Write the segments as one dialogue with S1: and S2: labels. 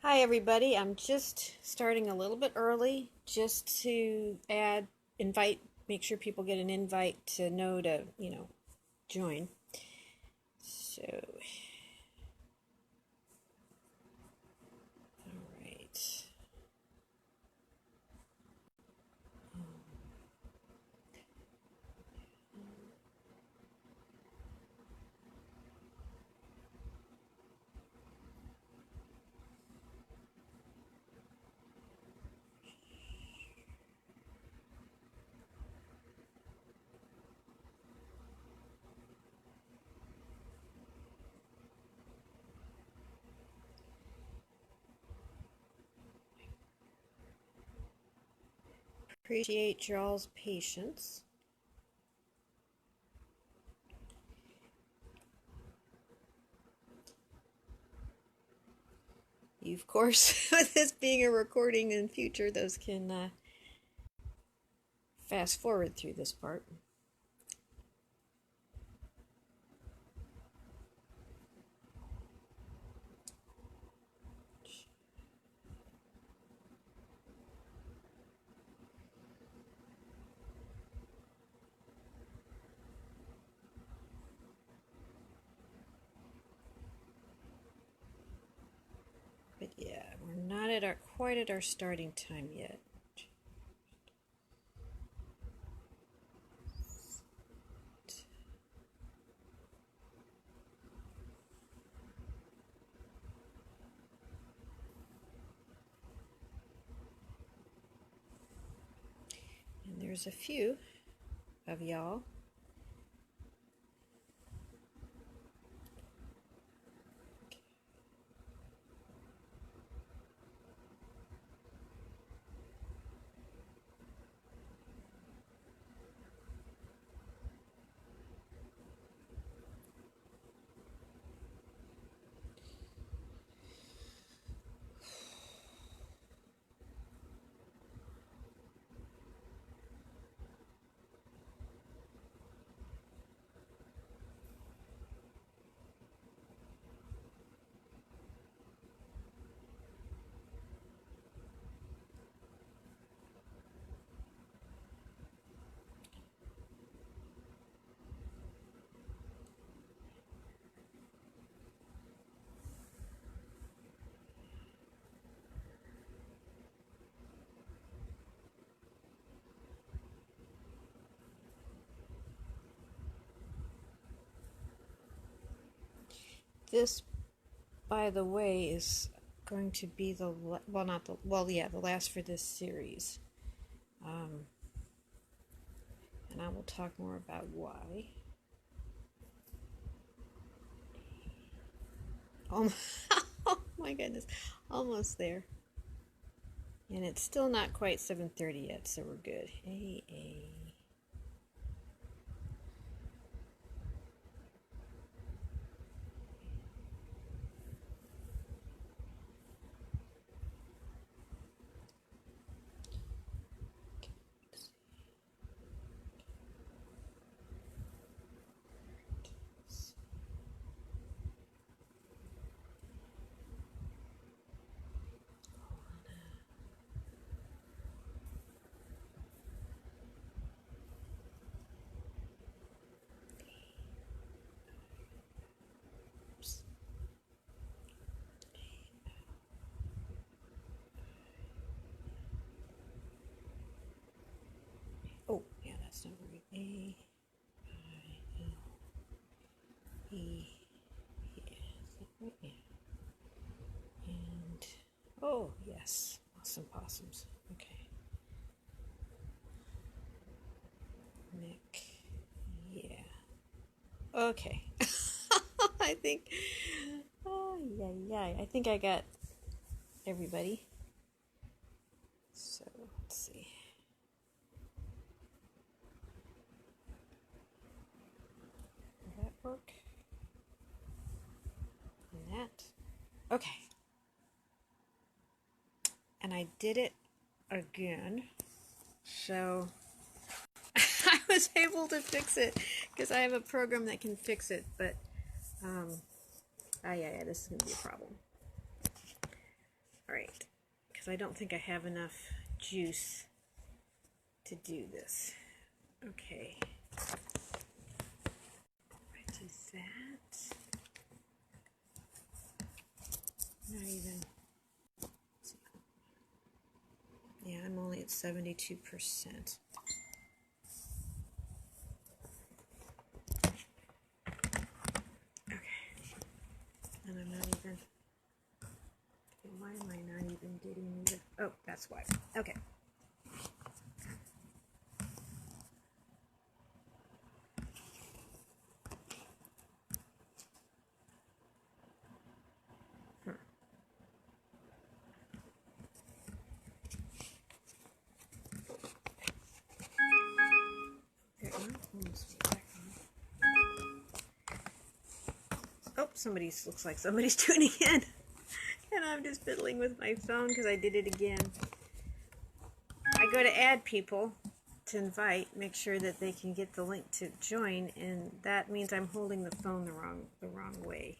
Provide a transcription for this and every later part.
S1: Hi everybody, I'm just starting a little bit early just to make sure people get an invite to know to, join. So, all right. Appreciate y'all's patience. Of course, with this being a recording in future, those can fast forward through this part. But yeah, we're not quite at our starting time yet. And there's a few of y'all. This, by the way, is going to be the last for this series, and I will talk more about why. Oh my goodness, almost there, and it's still not quite 7:30 yet, so we're good. Hey. Oh, yeah, that's not right. A-I-L-E. Yeah. And, oh, yes, awesome possums. Okay. Nick. Yeah. Okay. I think, I think I got everybody. So, let's see. Will that work? And that. Okay. And I did it again. So I was able to fix it because I have a program that can fix it, but this is going to be a problem. Alright, because I don't think I have enough juice to do this. Okay. I do that. Not even. Yeah, I'm only at 72%. Okay. And I'm not even. Why am I not even getting the. Oh, that's why. Okay. Oh, looks like somebody's tuning in. And I'm just fiddling with my phone because I did it again. I go to add people to invite, make sure that they can get the link to join, and that means I'm holding the phone the wrong way.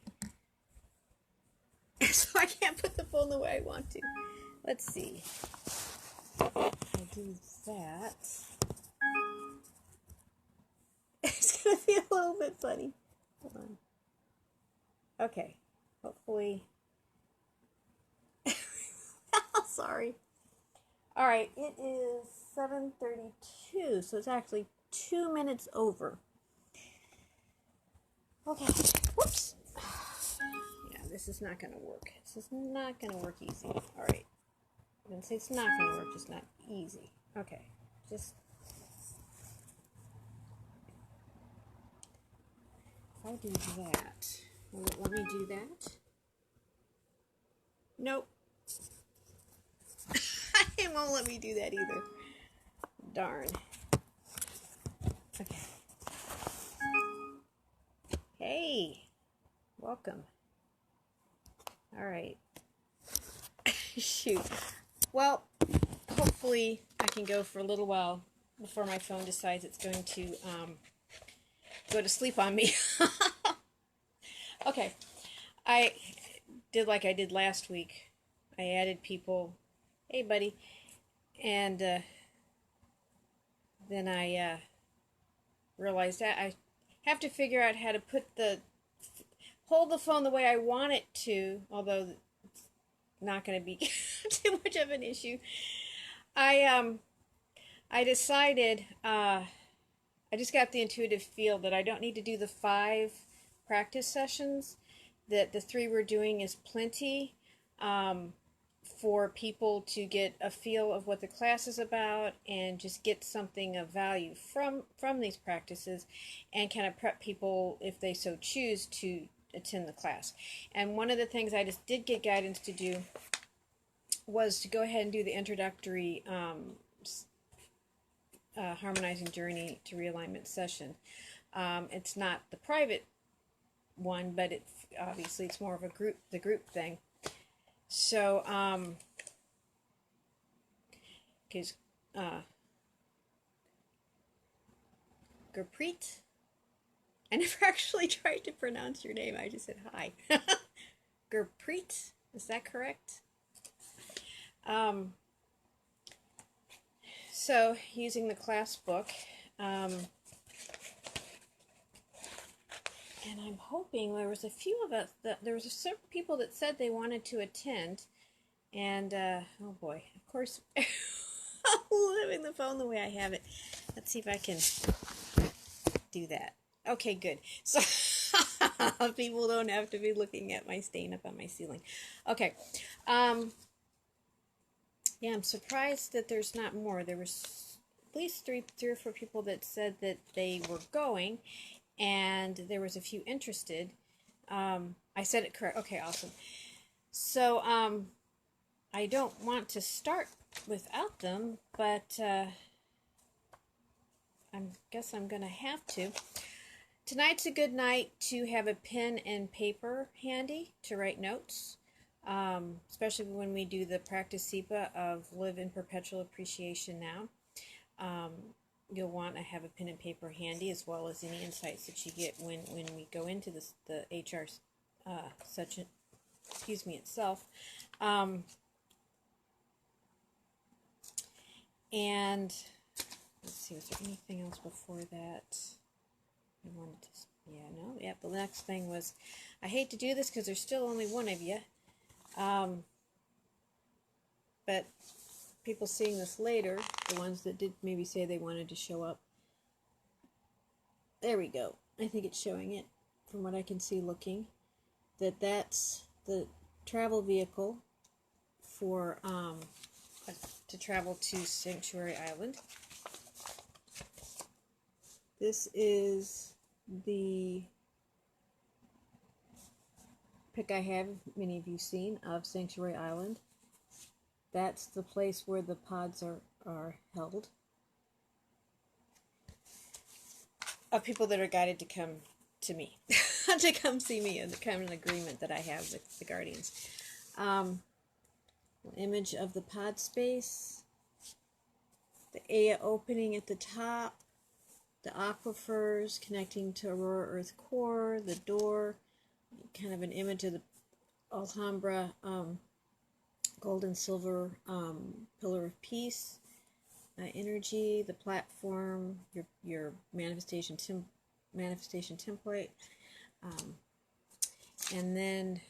S1: So I can't put the phone the way I want to. Let's see. I'll do that. It's going to be a little bit funny. Hold on. Okay. Hopefully. Sorry. Alright, it is 7:32, so it's actually 2 minutes over. Okay. Whoops. Yeah, this is not going to work. This is not going to work easy. Alright. I didn't say it's not going to work, just not easy. Okay. Just. If I do that, will it let me do that? Nope. It won't let me do that either. Darn. Okay. Hey. Welcome. Alright. Shoot. Well, hopefully I can go for a little while before my phone decides it's going to go to sleep on me. Okay. I did like I did last week. I added people. Hey, buddy. And then I realized that I have to figure out how to hold the phone the way I want it to, although it's not going to be too much of an issue. I decided, I just got the intuitive feel that I don't need to do the 5 practice sessions, that the 3 we're doing is plenty. For people to get a feel of what the class is about and just get something of value from these practices, and kind of prep people, if they so choose, to attend the class. And one of the things I just did get guidance to do was to go ahead and do the introductory Harmonizing Journey to Realignment session. It's not the private one, but obviously it's more of the group thing. So, because Gurpreet, I never actually tried to pronounce your name. I just said hi. Gurpreet, is that correct? So, using the class book, and I'm hoping there was a few of us, there was several people that said they wanted to attend, and, oh boy, of course, living the phone the way I have it. Let's see if I can do that. Okay, good. So, people don't have to be looking at my stain up on my ceiling. Okay, yeah, I'm surprised that there's not more. There was at least three or four people that said that they were going, and there was a few interested. I said it correct. Okay, awesome. So, I don't want to start without them, but I guess I'm going to have to. Tonight's a good night to have a pen and paper handy to write notes, especially when we do the practice SEPA of Live in Perpetual Appreciation Now. You'll want to have a pen and paper handy, as well as any insights that you get when we go into the HR section, itself. And let's see, was there anything else before that? I wanted to, yeah, no, yeah, the next thing was, I hate to do this because there's still only one of you. But people seeing this later, the ones that did maybe say they wanted to show up. There we go. I think it's showing it from what I can see looking. That's the travel vehicle for to travel to Sanctuary Island. This is the pic I have, many of you seen, of Sanctuary Island. That's the place where the pods are held. Of people that are guided to come to me, to come see me, and the kind of agreement that I have with the Guardians. Image of the pod space, the YhU opening at the top, the aquifers connecting to Aurora Earth core, the door, kind of an image of the Alhambra gold and silver pillar of peace, energy, the platform, your manifestation template, and then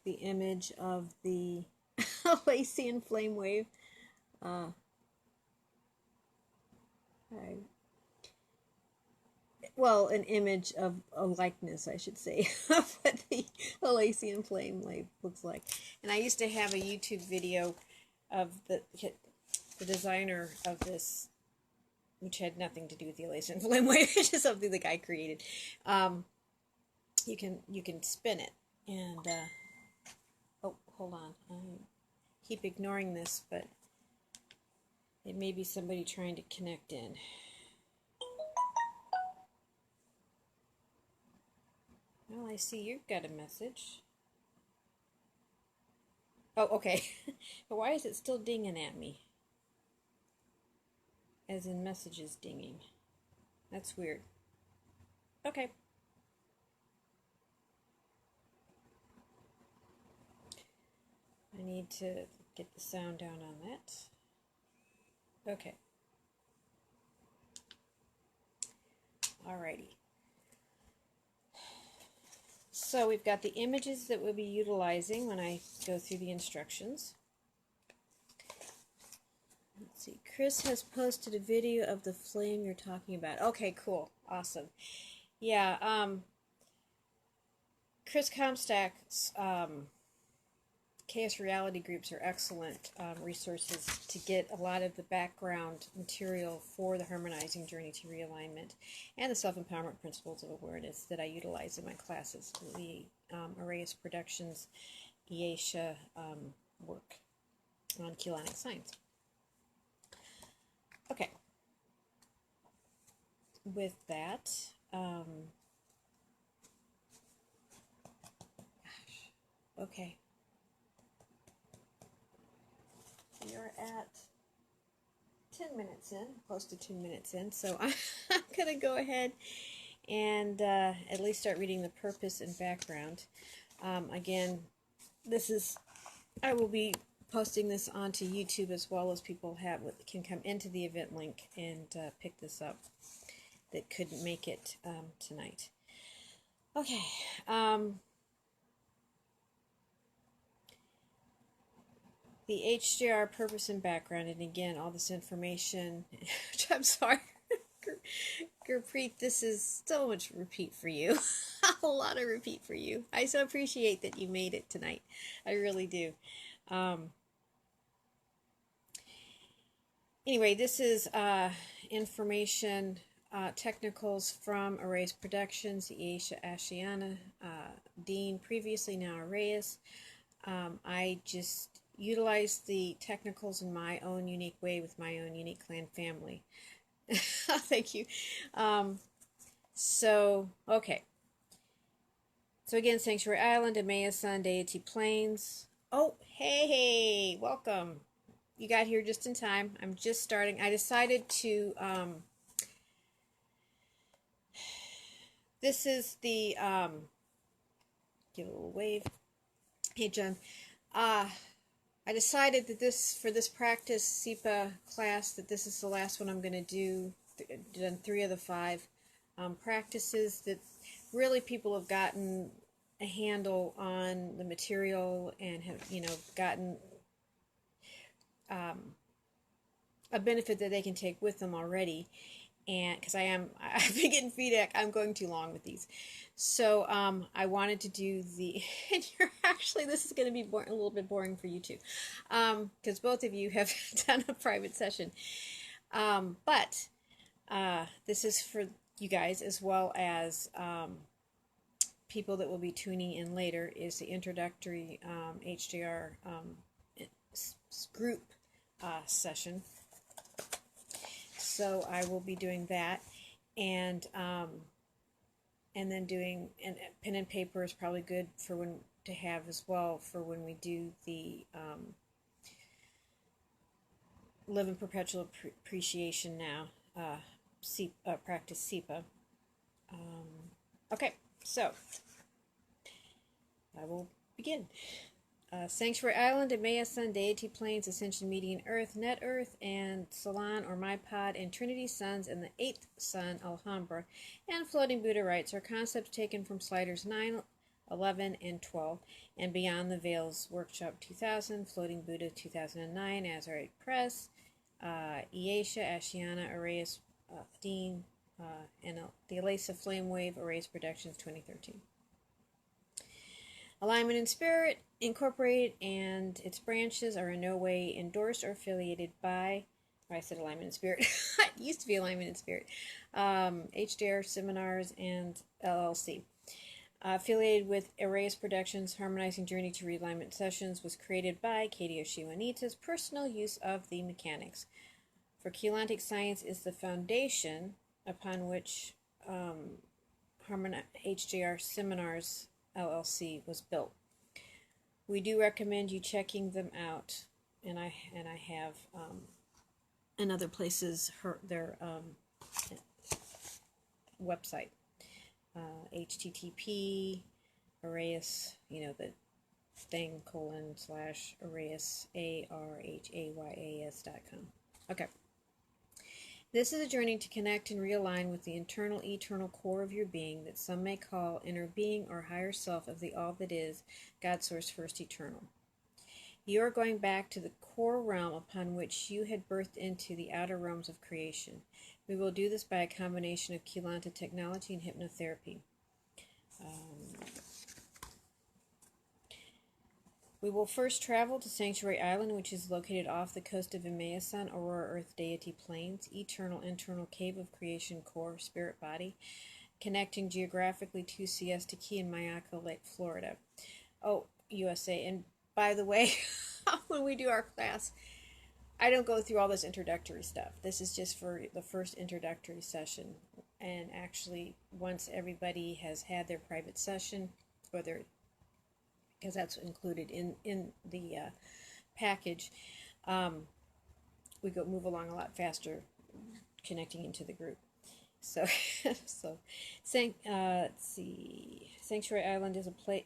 S1: the image of the Lacian flame wave. Well, an image of a likeness, I should say, of what the Lacian flame wave looks like. And I used to have a YouTube video of the designer of this, which had nothing to do with the Lacian flame wave, which is something the guy created. You can spin it, and oh, hold on, I keep ignoring this, but it may be somebody trying to connect in. Well, I see you've got a message. Oh, okay. But why is it still dinging at me? As in messages dinging. That's weird. Okay. I need to get the sound down on that. Okay. Alrighty. So we've got the images that we'll be utilizing when I go through the instructions. Let's see. Chris has posted a video of the flame you're talking about. Okay, cool. Awesome. Yeah, Chris Comstock's Chaos Reality groups are excellent resources to get a lot of the background material for the Harmonizing Journey to Realignment and the Self-Empowerment Principles of Awareness that I utilize in my classes, the Array's Productions YhU-RhA work on Chelonic Science. Okay. With that, okay. You're at 10 minutes in, close to 2 minutes in, so I'm going to go ahead and at least start reading the purpose and background. Again, I will be posting this onto YouTube as well as people can come into the event link and pick this up that couldn't make it tonight. Okay. The HJR purpose and background, and again, all this information, which I'm sorry, Gurpreet, this is so much repeat for you. A lot of repeat for you. I so appreciate that you made it tonight. I really do. Anyway, this is information, technicals from Array's Productions, the YhU-RhA-Yha Dean, previously now Array's. I just utilize the technicals in my own unique way with my own unique clan family. Thank you. Okay. So again, Sanctuary Island, Amaya Sun, Deity Plains. Oh, hey, welcome. You got here just in time. I'm just starting. I decided to, this is the, give a little wave. Hey, John. I decided that for this practice SEPA class, that this is the last one I'm going to do. Done 3 of the 5 practices that really people have gotten a handle on the material and have, gotten a benefit that they can take with them already. And because I've been getting feedback, I'm going too long with these. So I wanted to do and this is going to be a little bit boring for you too, because both of you have done a private session. But this is for you guys as well as people that will be tuning in later, is the introductory HJR group session. So I will be doing that, and then doing, and pen and paper is probably good for to have as well for when we do the Live in Perpetual Appreciation now, practice SEPA. Okay, so I will begin. Sanctuary Island, Emmaus Sun, Deity Planes, Ascension Median Earth, Net Earth, and Salon or My Pod, and Trinity Suns, and the 8th Sun, Alhambra, and Floating Buddha Rites are concepts taken from sliders 9, 11, and 12, and Beyond the Veils Workshop 2000, Floating Buddha 2009, Azurite Press, YhU-RhA-Yha Earth, Dean, and the Elasa Flame Wave Erase Productions 2013. Alignment in Spirit Incorporated and its branches are in no way endorsed or affiliated by, I said Alignment in Spirit, it used to be Alignment in Spirit, HJR Seminars and LLC. Affiliated with Erase Productions, Harmonizing Journey to Realignment Sessions was created by Katie Oshiwanita's personal use of the mechanics. For Keylontic Science is the foundation upon which HJR Seminars LLC was built. We do recommend you checking them out, and I have in other places their website, http Arias, the thing / Arias ARHAYAS.com. Okay. This is a journey to connect and realign with the internal, eternal core of your being that some may call inner being or higher self of the all that is, God Source First Eternal. You are going back to the core realm upon which you had birthed into the outer realms of creation. We will do this by a combination of Keylonta technology and hypnotherapy. We will first travel to Sanctuary Island, which is located off the coast of Emmaus on Aurora Earth Deity Plains, eternal internal cave of creation core, spirit body, connecting geographically to Siesta Key in Mayaca Lake, Florida. Oh, USA. And by the way, when we do our class, I don't go through all this introductory stuff. This is just for the first introductory session. And actually, once everybody has had their private session, because that's included in the package, we move along a lot faster connecting into the group. So, let's see. Sanctuary Island is a place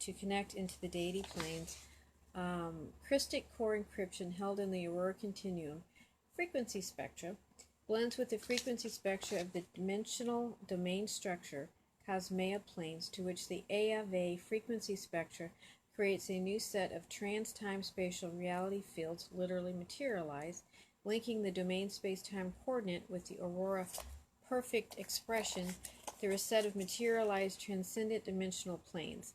S1: to connect into the deity planes. Christic core encryption held in the Aurora Continuum frequency spectra blends with the frequency spectra of the dimensional domain structure Cosmea planes, to which the AV frequency spectra creates a new set of trans-time-spatial reality fields literally materialize, linking the domain space-time coordinate with the Aurora perfect expression through a set of materialized transcendent dimensional planes.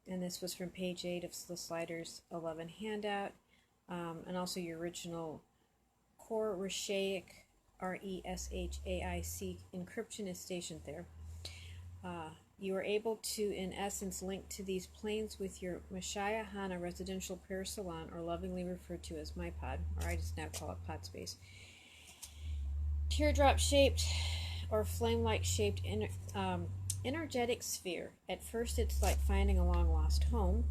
S1: And this was from page 8 of the Sliders 11 handout, and also your original core Reshaic, RESHAIC encryption is stationed there. You are able to, in essence, link to these planes with your Mashaya Hana residential prayer salon, or lovingly referred to as my pod, or I just now call it pod space. Teardrop-shaped or flame-like shaped energetic sphere. At first it's like finding a long-lost home.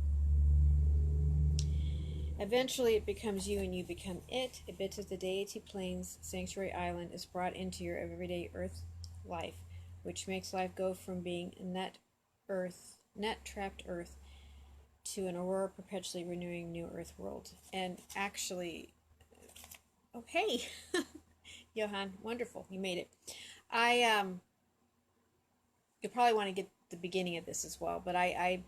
S1: Eventually it becomes you and you become it. A bit of the deity planes, Sanctuary Island, is brought into your everyday earth life, which makes life go from being net trapped earth to an Aurora perpetually renewing new Earth world. And actually, oh hey, Johan, wonderful, you made it. You'll probably want to get the beginning of this as well, but I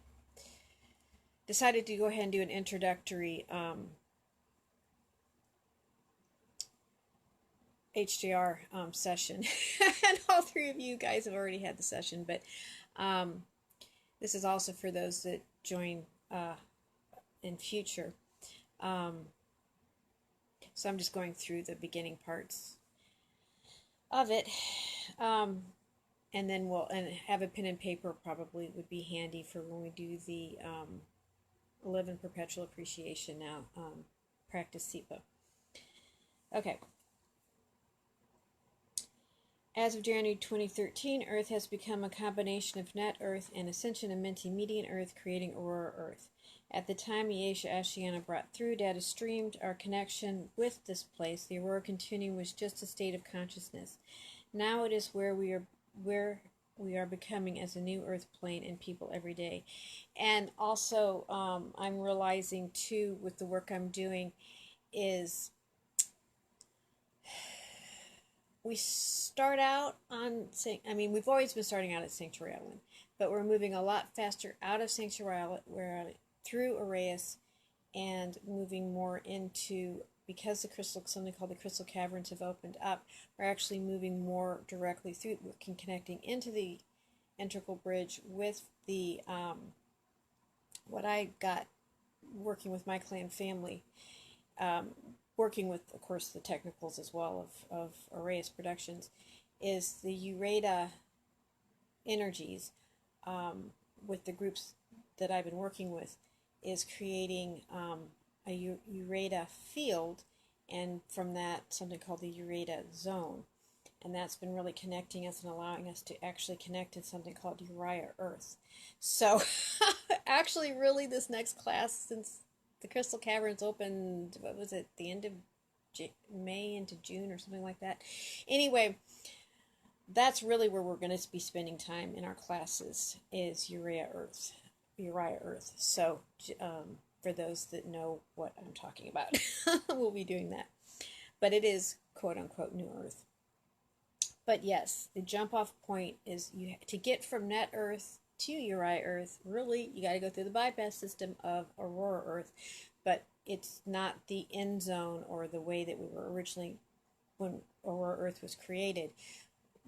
S1: decided to go ahead and do an introductory HJR session. And all three of you guys have already had the session, but this is also for those that join in future. So I'm just going through the beginning parts of it. And then have a pen and paper probably would be handy for when we do the 11 Perpetual Appreciation now, practice SEPA. Okay. As of January 2013, Earth has become a combination of net Earth and ascension of Minty median Earth, creating Aurora Earth. At the time YhU-RhA-Yha brought through, data streamed, our connection with this place, the Aurora Continuum, was just a state of consciousness. Now it is where we are becoming as a new Earth plane and people every day. And also, I'm realizing too, with the work I'm doing, is we start out on, we've always been starting out at Sanctuary Island, but we're moving a lot faster out of Sanctuary Island, through Arrayas, and moving more into, because something called the crystal caverns have opened up, we're actually moving more directly through, connecting into the integral bridge with the, what I got working with my clan family, working with, of course, the technicals as well of Arrayas Productions, is the YhU-RhA-Yha energies with the groups that I've been working with, is creating a YhU-RhA-Yha field, and from that something called the YhU-RhA-Yha zone, and that's been really connecting us and allowing us to actually connect to something called YhU-RhA-Yha Earth. So actually really this next class, since the crystal caverns opened, what was it, the end of May into June or something like that. Anyway, that's really where we're going to be spending time in our classes, is YhU-RhA-Yha Earth. YhU-RhA-Yha Earth. So for those that know what I'm talking about, we'll be doing that. But it is quote-unquote new Earth. But yes, the jump-off point is to get from net Earth to YhU-RhA-Yha Earth, really, you got to go through the bypass system of Aurora Earth, but it's not the end zone, or the way that we were originally, when Aurora Earth was created,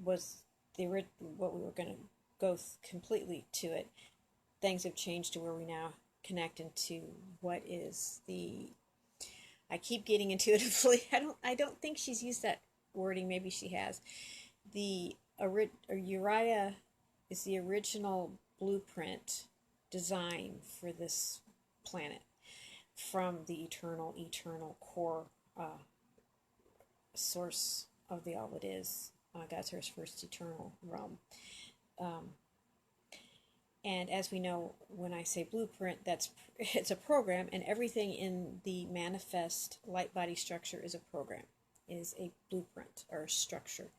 S1: was what we were going to go completely to it. Things have changed to where we now connect into what is the, I keep getting intuitively, I don't think she's used that wording, maybe she has. The YhU-RhA-Yha is the original blueprint design for this planet, from the eternal core source of the all it is, God's first eternal realm. And as we know, when I say blueprint, it's a program, and everything in the manifest light body structure is a program, is a blueprint or a structure.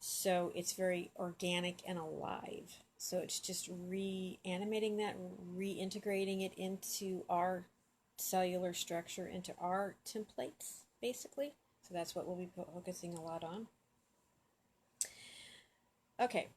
S1: So it's very organic and alive. So it's just reanimating that, reintegrating it into our cellular structure, into our templates, basically. So that's what we'll be focusing a lot on. Okay.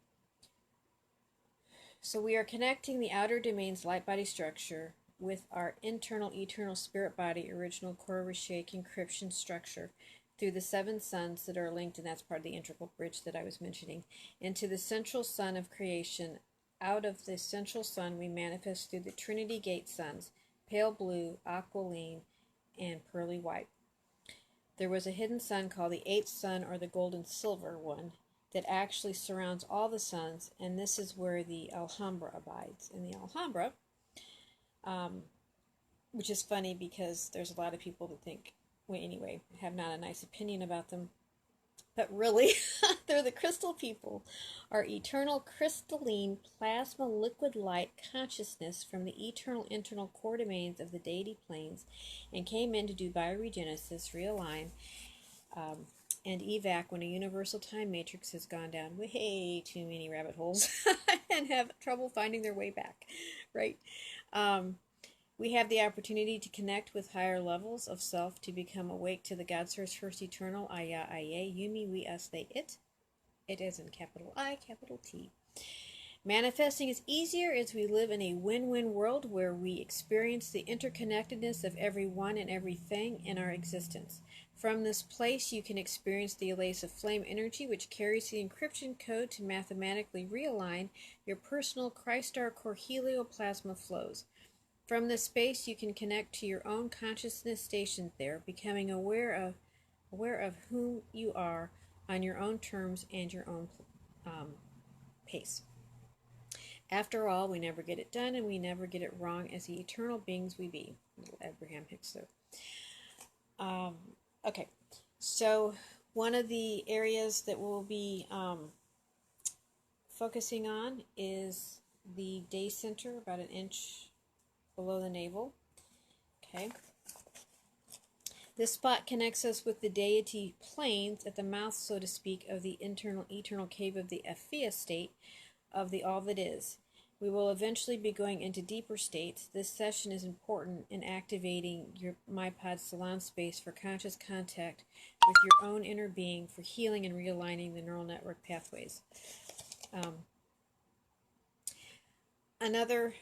S1: So we are connecting the outer domain's light body structure with our internal eternal spirit body, original core shake encryption structure, through the 7 suns that are linked, and that's part of the integral bridge that I was mentioning, into the central sun of creation. Out of the central sun, we manifest through the Trinity Gate suns, pale blue, aquiline, and pearly white. There was a hidden sun called the 8th sun, or the golden silver one, that actually surrounds all the suns, and this is where the Alhambra abides. And the Alhambra, which is funny because there's a lot of people that think, well, anyway, have not a nice opinion about them, but really, they're the crystal people, our eternal crystalline plasma liquid light consciousness from the eternal internal core domains of the deity planes, and came in to do bioregenesis, realign, and evac when a universal time matrix has gone down way too many rabbit holes and have trouble finding their way back, right? We have the opportunity to connect with higher levels of self, to become awake to the God Source First Eternal, YhU-RhA-Yah, you, me, we, us, they, it. It is in capital I, capital T. Manifesting is easier as we live in a win-win world where we experience the interconnectedness of everyone and everything in our existence. From this place, you can experience the elasive flame energy, which carries the encryption code to mathematically realign your personal Christ-star core helioplasma flows. From this space, you can connect to your own consciousness stationed there, becoming aware of whom you are on your own terms and your own pace. After all, we never get it done, and we never get it wrong as the eternal beings we be. Little Abraham Hicks there. Okay, so one of the areas that we'll be focusing on is the day center, about an inch below the navel. Okay. This spot connects us with the deity planes at the mouth, so to speak, of the eternal cave of the Ephia state of the all that is. We will eventually be going into deeper states. This session is important in activating your MyPod salon space for conscious contact with your own inner being, for healing and realigning the neural network pathways. Another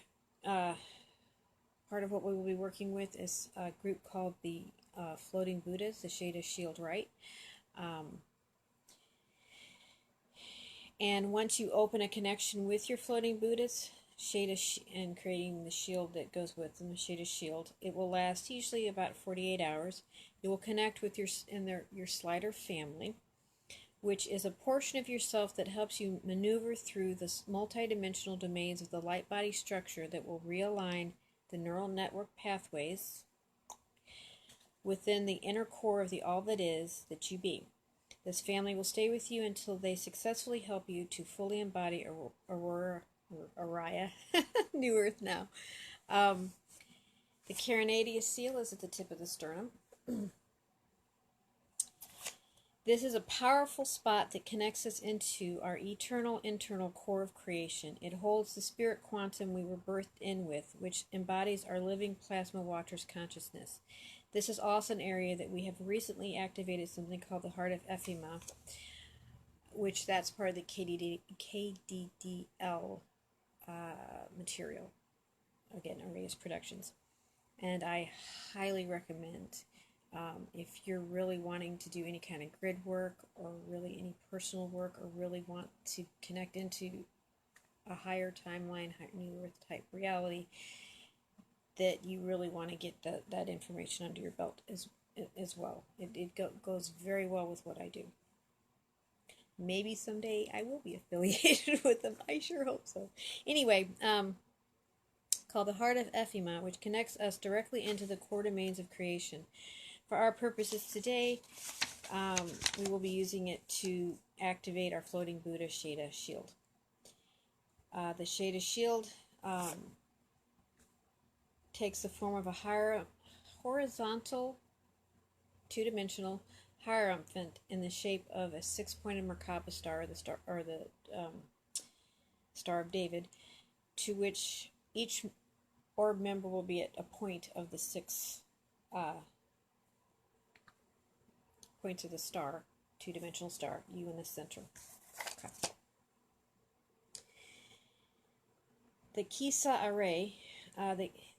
S1: part of what we will be working with is a group called the Floating Buddhas, the Shade Shield Right. And once you open a connection with your floating Buddhas, and creating the shield that goes with them, the Shade Shield, it will last usually about 48 hours. You will connect with your slider family, which is a portion of yourself that helps you maneuver through the multidimensional domains of the light body structure that will realign the neural network pathways within the inner core of the all that is that you be. This family will stay with you until they successfully help you to fully embody Aurora Earth, New Earth now. The Keranadia Seal is at the tip of the sternum. This is a powerful spot that connects us into our eternal internal core of creation. It holds the spirit quantum we were birthed in with, which embodies our living plasma watcher's consciousness. This is also an area that we have recently activated something called the Heart of Ephima, which that's part of the KDDL material. Again, Arias Productions. And I highly recommend, if you're really wanting to do any kind of grid work or really any personal work or really want to connect into a higher timeline, New Earth type reality, that you really want to get that information under your belt as well. It goes very well with what I do. Maybe someday I will be affiliated with them. I sure hope so. Anyway, called the Heart of Ephima, which connects us directly into the core domains of creation. For our purposes today, we will be using it to activate our floating Buddha Shade Shield. The Shade Shield takes the form of a horizontal, two-dimensional hierophant in the shape of a six-pointed Merkaba star, the Star of David, to which each orb member will be at a point of the six points of the star, two-dimensional star, you in the center. Okay. The YhU-RhA,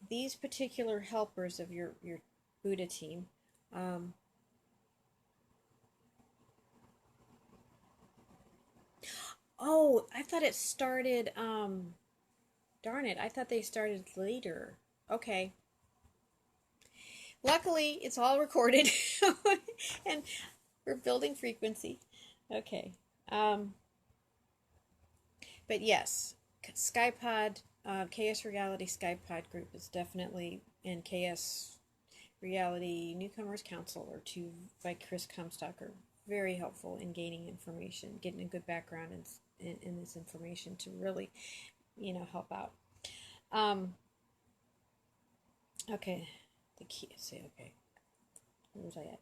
S1: these particular helpers of your Buddha team, oh, I thought it started, darn it, I thought they started later. Okay. Luckily, it's all recorded, and we're building frequency. Okay. But yes, SkyPod, KS Reality SkyPod group is definitely in KS Reality Newcomers Council or two by Chris Comstocker. Very helpful in gaining information, getting a good background in this information to really, help out. Okay, the key. Say okay. Where was I at?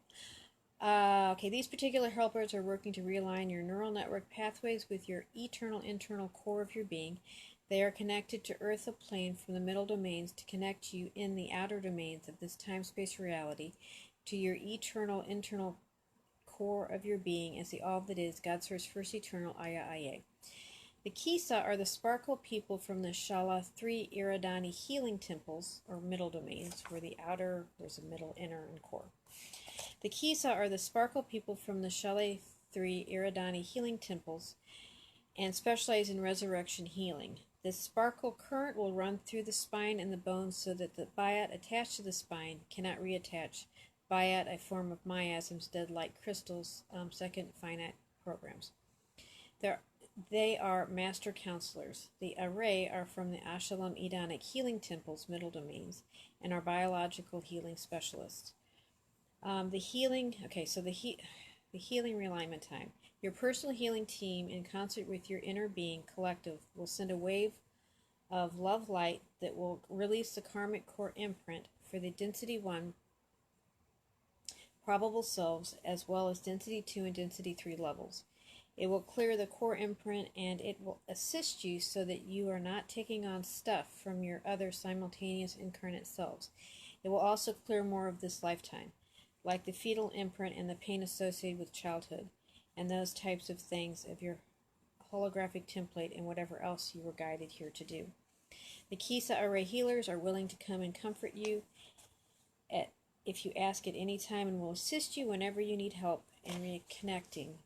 S1: Okay, these particular helpers are working to realign your neural network pathways with your eternal internal core of your being. They are connected to Earth, a plane from the middle domains to connect you in the outer domains of this time-space reality to your eternal internal core of your being as the all that is, God's first eternal YhU-RhA-Yah. The Kisa are the sparkle people from the Shala 3 Iridani healing temples, or middle domains, where the outer, there's a middle, inner, and core. The Kisa are the sparkle people from the Shala 3 Iridani healing temples and specialize in resurrection healing. This sparkle current will run through the spine and the bones so that the bayat attached to the spine cannot reattach. Bayat, a form of miasms, dead like crystals, second finite programs. They are master counselors. The array are from the Ashalam Edonic healing temples, middle domains, and are biological healing specialists. The healing realignment time. Your personal healing team, in concert with your inner being collective, will send a wave of love light that will release the karmic core imprint for the density 1 probable selves, as well as density 2 and density 3 levels. It will clear the core imprint, and it will assist you so that you are not taking on stuff from your other simultaneous incarnate selves. It will also clear more of this lifetime, like the fetal imprint and the pain associated with childhood, and those types of things of your holographic template and whatever else you were guided here to do. The Kisa array healers are willing to come and comfort you if you ask at any time, and will assist you whenever you need help in reconnecting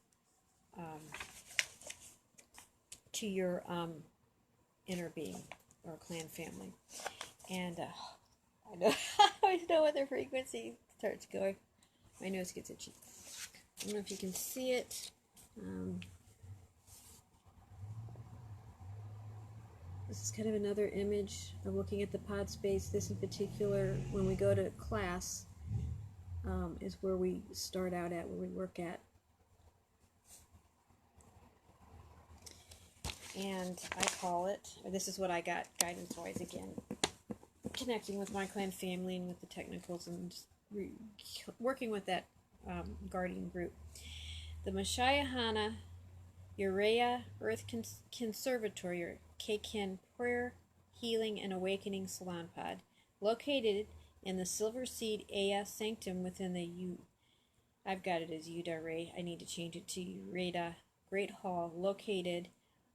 S1: to your inner being or clan family. And I know I always know when their frequency starts going. My nose gets itchy. I don't know if you can see it. This is kind of another image of looking at the pod space. This in particular, when we go to class, is where we start out at, where we work at. And I call it, or this is what I got guidance-wise again, connecting with my clan family and with the technicals and just working with that guardian group. The YhU-RhA-Yha Earth Conservatory, or Kekin Prayer, Healing, and Awakening Salon Pod, located in the Silver Seed Aya Sanctum within the I've got it as YhU-RhA. I need to change it to YhU-RhA-Yha Great Hall, located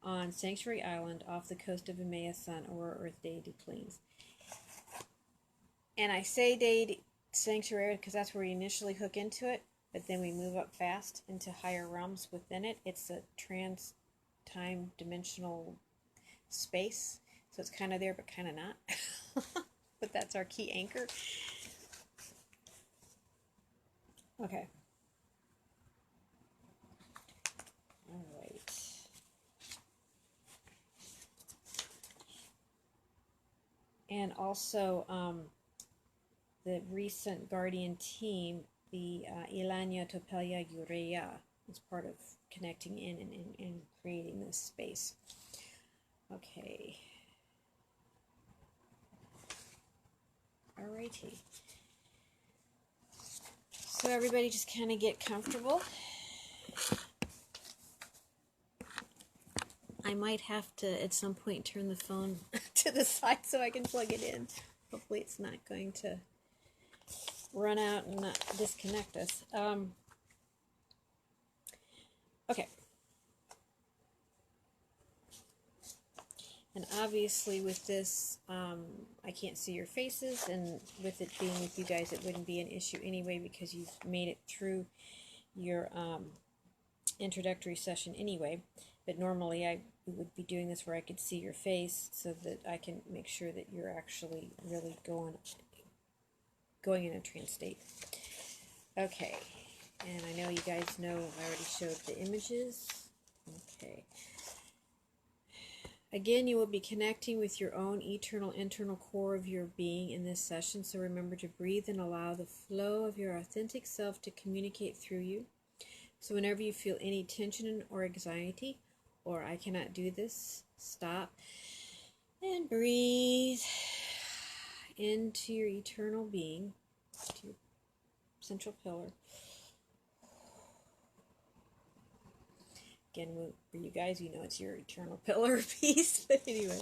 S1: on Sanctuary Island off the coast of Emea Sun, Aurora Earth deity plains. And I say deity sanctuary because that's where we initially hook into it, but then we move up fast into higher realms within it. It's a trans-time dimensional space, so it's kind of there but kind of not. But that's our key anchor. Okay. All right. And also the recent guardian team, the Ilanya Topelia Urea, is part of connecting in and creating this space. Okay. Alrighty. So everybody just kind of get comfortable. I might have to at some point turn the phone to the side so I can plug it in. Hopefully it's not going to run out and not disconnect us. Okay. And obviously with this, I can't see your faces, and with it being with you guys, it wouldn't be an issue anyway because you've made it through your introductory session anyway. But normally I would be doing this where I could see your face so that I can make sure that you're actually really going in a trance state. Okay, and I know you guys know I already showed the images. Okay. Again, you will be connecting with your own eternal internal core of your being in this session, so remember to breathe and allow the flow of your authentic self to communicate through you. So whenever you feel any tension or anxiety, or I cannot do this, stop and breathe into your eternal being, to your central pillar. Again, for you guys, you know it's your eternal pillar of peace. But anyway,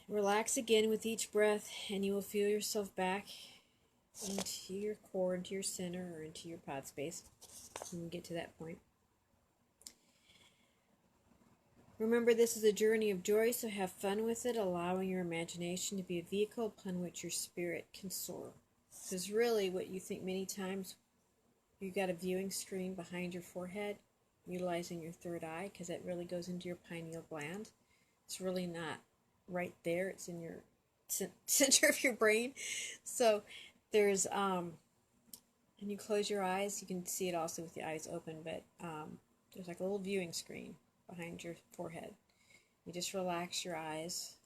S1: relax again with each breath, and you will feel yourself back into your core, into your center, or into your pod space when we get to that point. Remember, this is a journey of joy, so have fun with it, allowing your imagination to be a vehicle upon which your spirit can soar. Because really, what you think many times, you got a viewing screen behind your forehead, utilizing your third eye, because that really goes into your pineal gland. It's really not right there. It's in your center of your brain. So there's, and you close your eyes, you can see it also with the eyes open, but there's like a little viewing screen behind your forehead. You just relax your eyes,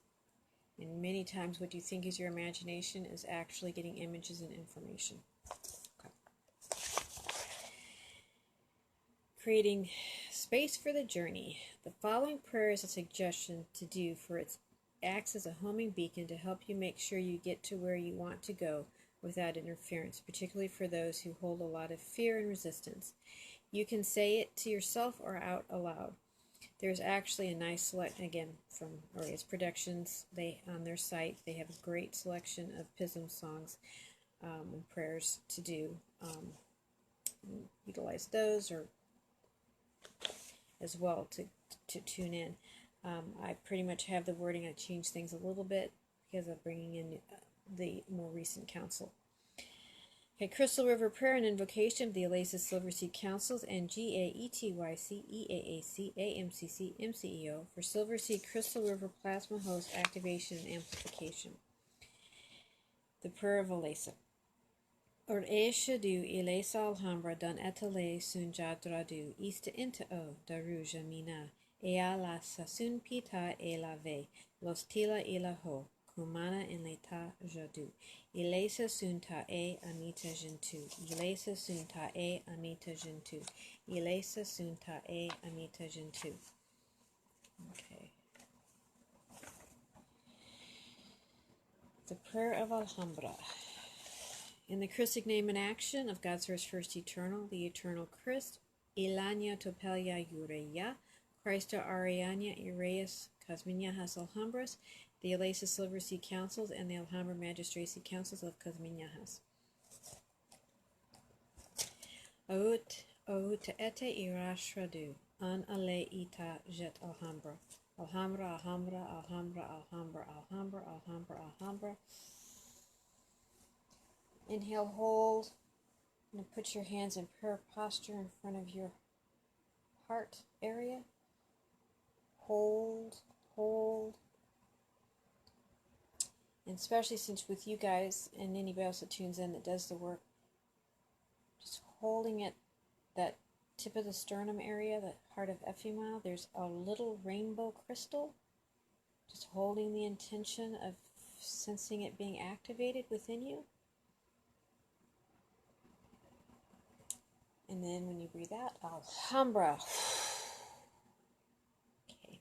S1: and many times what you think is your imagination is actually getting images and information. Okay. Creating space for the journey. The following prayer is a suggestion to do, for it acts as a homing beacon to help you make sure you get to where you want to go without interference, particularly for those who hold a lot of fear and resistance. You can say it to yourself or out aloud. There's actually a nice selection, again, from YhU-RhA-Yah's Productions. On their site, they have a great selection of Pism songs and prayers to do. Utilize those, or as well to tune in. I pretty much have the wording. I changed things a little bit because I'm bringing in the more recent council. Okay, Crystal River Prayer and Invocation of the Elasa Silver Sea Councils and GAETYC, EAAC, AMCC, MCEO for Silver Sea Crystal River Plasma Host Activation and Amplification. The Prayer of Elasa. YhU-RhA-Yah Elasa Alhambra dan etale sun jadradu ista inta o daruja mina eala sasun pita elave los tila ilaho kumana in leta jadu Elasa sunta anita gentu Elasa sunta anita gentu Elasa sunta anita gentu. Okay. The Prayer of Alhambra. In the Christic name and action of God's First Eternal, the Eternal Christ, Ilanya Topelia YhU-RhA-Yah, Christa Ariania Ireus Cosminiahas Alhambras, the Elasa Silver Sea Councils, and the Alhambra Magistracy Councils of Cosminiahas. Aut ete irashradu, an ale ita jet Alhambra. Alhambra, Alhambra, Alhambra, Alhambra, Alhambra, Alhambra, Alhambra. Inhale, hold, and put your hands in prayer posture in front of your heart area. Hold, hold. And especially since with you guys and anybody else that tunes in that does the work, just holding it, that tip of the sternum area, the heart of Ephemau, there's a little rainbow crystal. Just holding the intention of sensing it being activated within you. And then when you breathe out, Alhambra. Okay.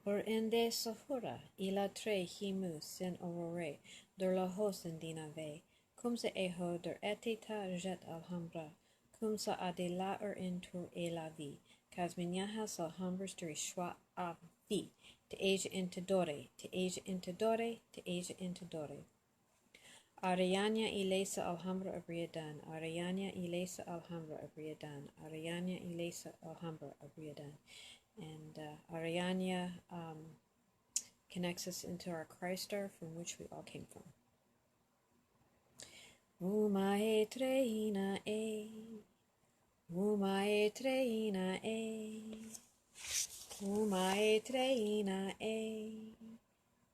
S1: Or ende sofura, ila tre himu sen aurore, der la hosen dinave, cum se eho der etita jet Alhambra, cum sa adela intur elavi, Cosminiahas Alhambras der schwa avi. To Asia into Dore, to Asia into Dore, to Asia into Dore. Arianya Elasa Alhambra Abriadan, Arianya Elasa Alhambra Abriadan, Arianya Elasa Alhambra Abriadan. And Arianya connects us into our Christ star from which we all came from. Umae treina Umae treina Umae treina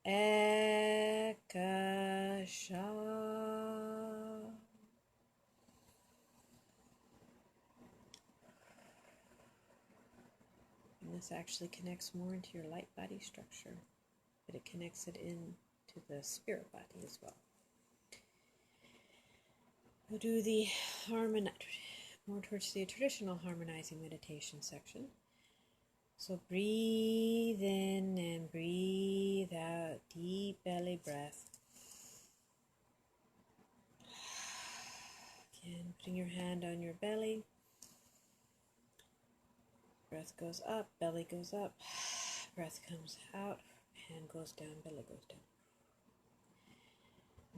S1: ekasha. And this actually connects more into your light body structure, but it connects it into the spirit body as well. We'll do the more towards the traditional harmonizing meditation section. So breathe in and breathe out, deep belly breath. Again, putting your hand on your belly. Breath goes up, belly goes up, breath comes out, hand goes down, belly goes down.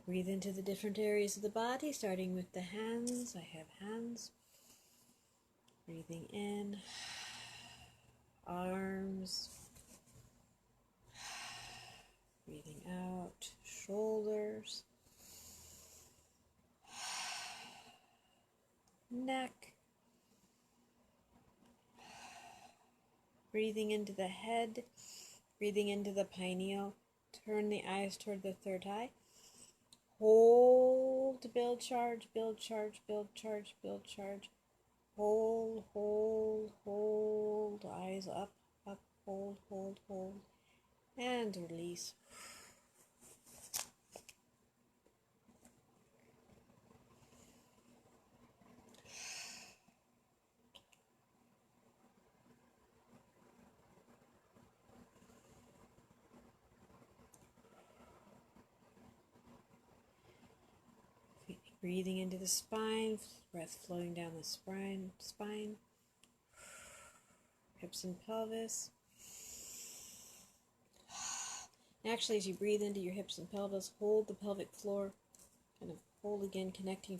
S1: Breathe into the different areas of the body, starting with the hands. I have hands. Breathing in, arms. Breathing out, shoulders, neck. Breathing into the head, breathing into the pineal. Turn the eyes toward the third eye. Hold, build charge, build charge, build charge, build charge. Hold, hold, hold. Eyes up, up, hold, hold, hold. And release. Breathing into the spine, breath flowing down the spine, hips and pelvis. Actually, as you breathe into your hips and pelvis, hold the pelvic floor, kind of hold again, connecting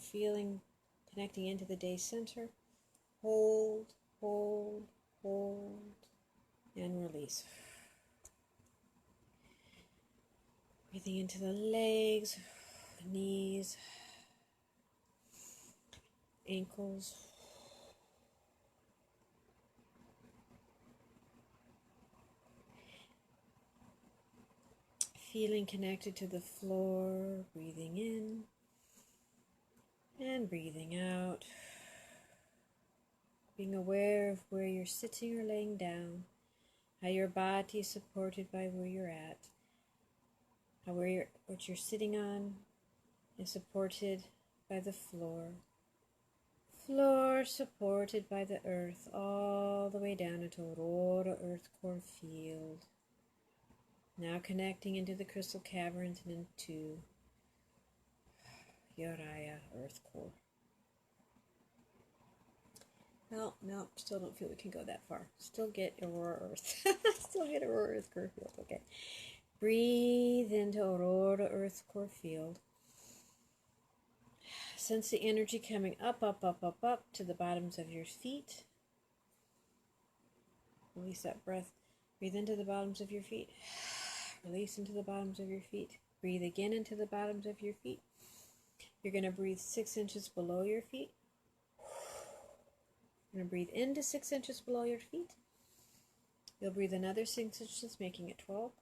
S1: into the day center. Hold, hold, hold, and release. Breathing into the legs, the knees, ankles. Feeling connected to the floor, breathing in and breathing out. Being aware of where you're sitting or laying down, how your body is supported by where you're at, how what you're sitting on is supported by the floor. Floor supported by the earth all the way down into Aurora Earth core field. Now connecting into the crystal caverns and into YhU-RhA-Yah Earth core. No, still don't feel we can go that far. Still get Aurora Earth. Still get Aurora Earth core field. Okay. Breathe into Aurora Earth core field. Sense the energy coming up, up, up, up, up to the bottoms of your feet. Release that breath. Breathe into the bottoms of your feet. Release into the bottoms of your feet. Breathe again into the bottoms of your feet. You're going to breathe 6 inches below your feet. You're going to breathe into 6 inches below your feet. You'll breathe another 6 inches, making it 12.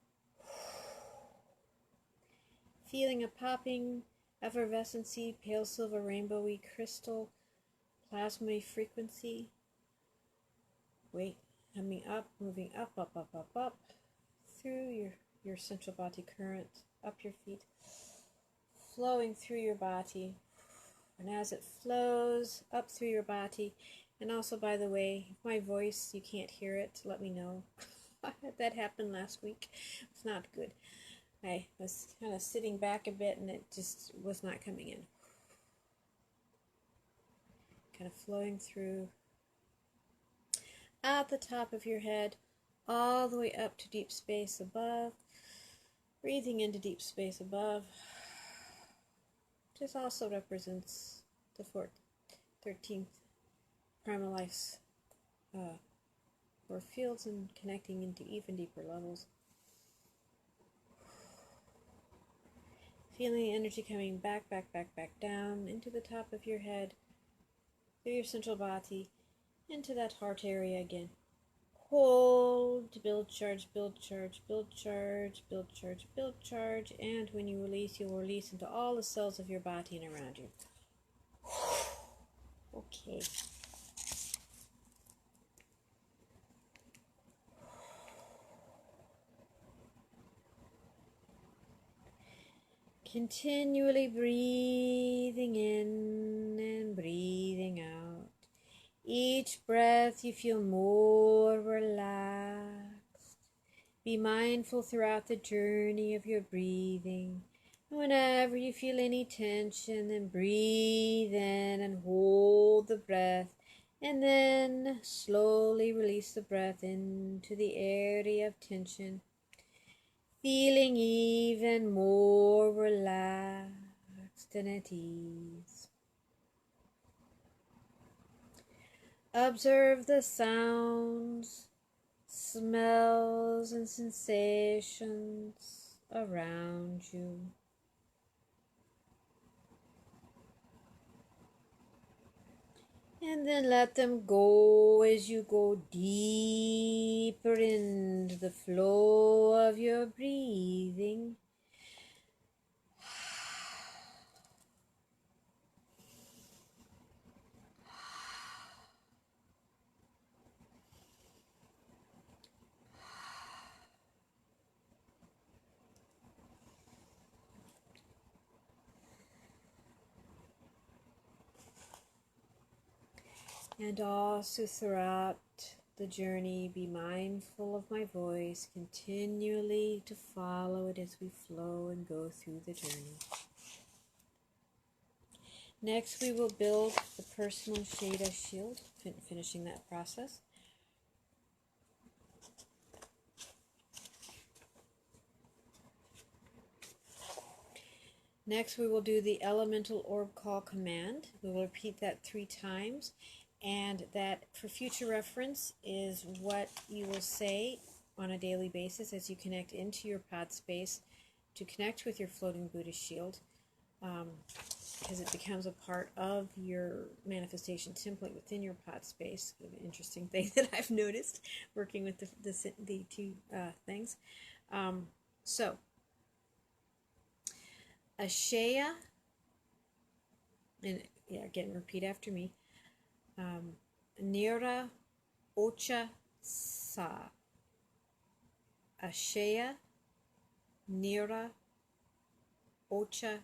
S1: Feeling a popping, effervescency, pale silver rainbowy crystal, plasma frequency. Wait, coming up, moving up, up, up, up, up, through your central body current, up your feet, flowing through your body. And as it flows up through your body, and also, by the way, my voice, you can't hear it, let me know. That happened last week. It's not good. I was kind of sitting back a bit and it just was not coming in. Kind of flowing through at the top of your head, all the way up to deep space above. Breathing into deep space above. This also represents the 13th primal life's core fields and connecting into even deeper levels. Feeling the energy coming back, back, back, back down into the top of your head, through your central body, into that heart area again. Hold, build charge, build charge, build charge, build charge, build charge, and when you release, you'll release into all the cells of your body and around you. Okay. Continually breathing in and breathing out. Each breath you feel more relaxed. Be mindful throughout the journey of your breathing. Whenever you feel any tension, then breathe in and hold the breath, and then slowly release the breath into the area of tension, feeling even more relaxed and at ease. Observe the sounds, smells, and sensations around you. And then let them go as you go deeper into the flow of your breathing. And also throughout the journey, be mindful of my voice, continually to follow it as we flow and go through the journey. Next, we will build the personal YhU-RhA shield, finishing that process. Next, we will do the elemental orb call command. We will repeat that 3 times. And that, for future reference, is what you will say on a daily basis as you connect into your pod space to connect with your floating Buddha shield, because it becomes a part of your manifestation template within your pod space. An interesting thing that I've noticed working with the 2 things. So, YhU-RhA-Yah, and yeah, again, repeat after me. YhU-RhA-Yha YhU-RhA-Yah YhU-RhA-Yha.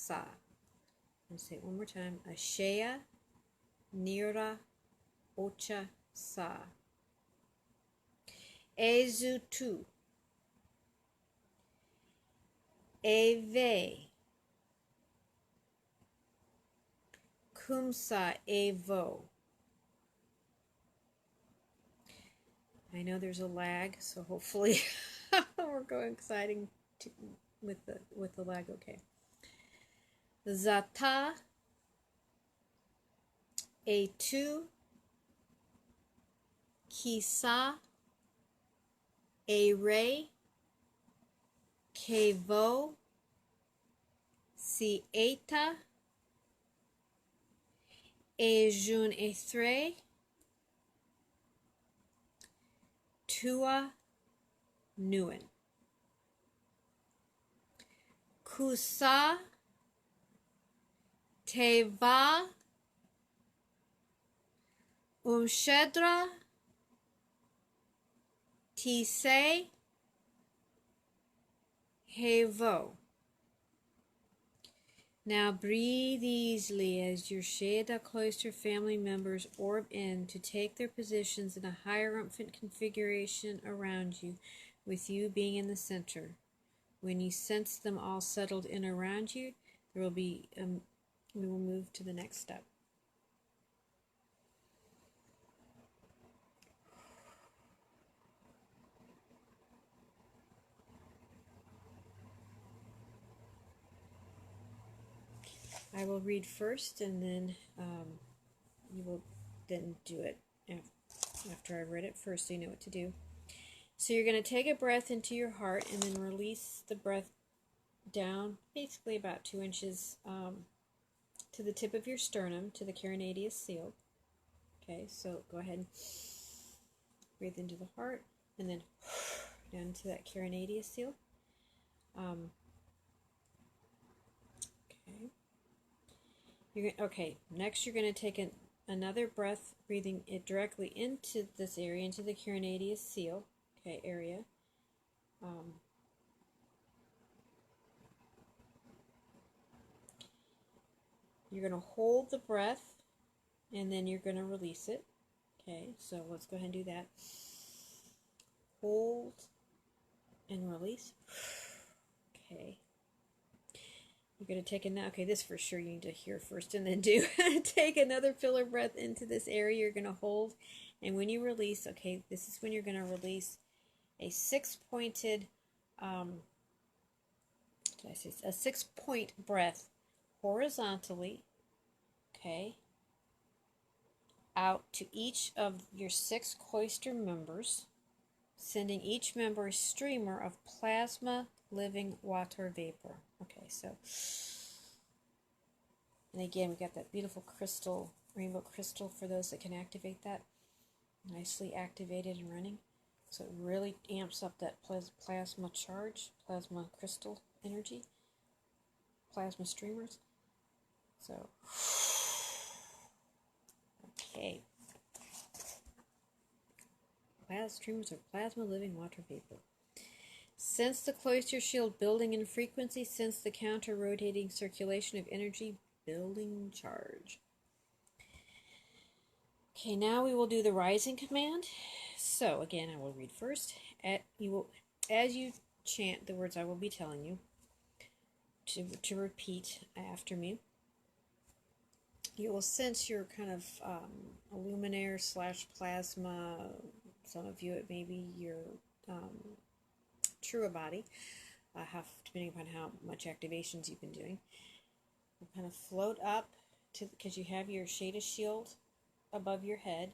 S1: I'm going to say it one more time. YhU-RhA-Yah YhU-RhA-Yha. Ezutu. Eve. Kumsa Evo. I know there's a lag, so hopefully we're going exciting with the lag. Okay. Zata A2 Kisa A-Ray Kevo Sieta Ejun-Ethre Tua Nguyen. Kusa Teva Umshedra Tise Hevo. Now breathe easily as your YhU-RhA cloister family members orb in to take their positions in a hierophant configuration around you, with you being in the center. When you sense them all settled in around you, there will be we will move to the next step. I will read first, and then you will then do it after I've read it first, so you know what to do. So you're going to take a breath into your heart and then release the breath down, basically about 2 inches to the tip of your sternum, to the Keranadia Seal. Okay, so go ahead and breathe into the heart and then down to that Keranadia Seal. Okay. Next, you're going to take another breath, breathing it directly into this area, into the Keranadia Seal, area. You're going to hold the breath, and then you're going to release it. Okay, so let's go ahead and do that. hold and release. Okay. You're going to take a, okay, this for sure you need to hear first and then do. Take another filler breath into this area. You're going to hold. And when you release, okay, this is when you're going to release a six-pointed, did I say a 6-point breath horizontally, okay, out to each of your 6 cloister members, sending each member a streamer of plasma living water vapor. Okay, so, and again, we got that beautiful crystal, rainbow crystal for those that can activate that. Nicely activated and running. So it really amps up that plasma charge, plasma crystal energy, plasma streamers. So, okay. Plasma streamers of plasma living water vapor. Sense the cloister shield building in frequency. Sense the counter-rotating circulation of energy building charge. Okay, now we will do the rising command. So again, I will read first. As you chant the words I will be telling you, to repeat after me, you will sense your kind of luminaire / plasma. Some of you, it may be your true body, depending upon how much activations you've been doing. Will kind of float up to, because you have your shaded shield above your head,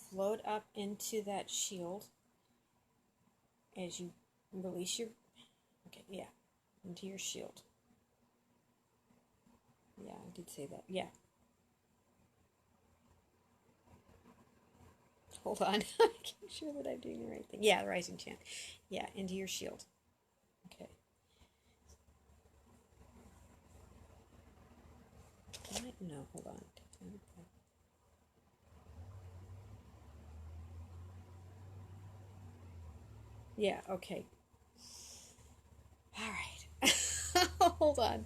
S1: float up into that shield as you release your, okay, yeah, into your shield. Yeah, I did say that, yeah. Hold on, making sure that I'm doing the right thing. Yeah, the rising chant. Yeah, into your shield. Okay. No, hold on. Yeah, okay. All right. Hold on.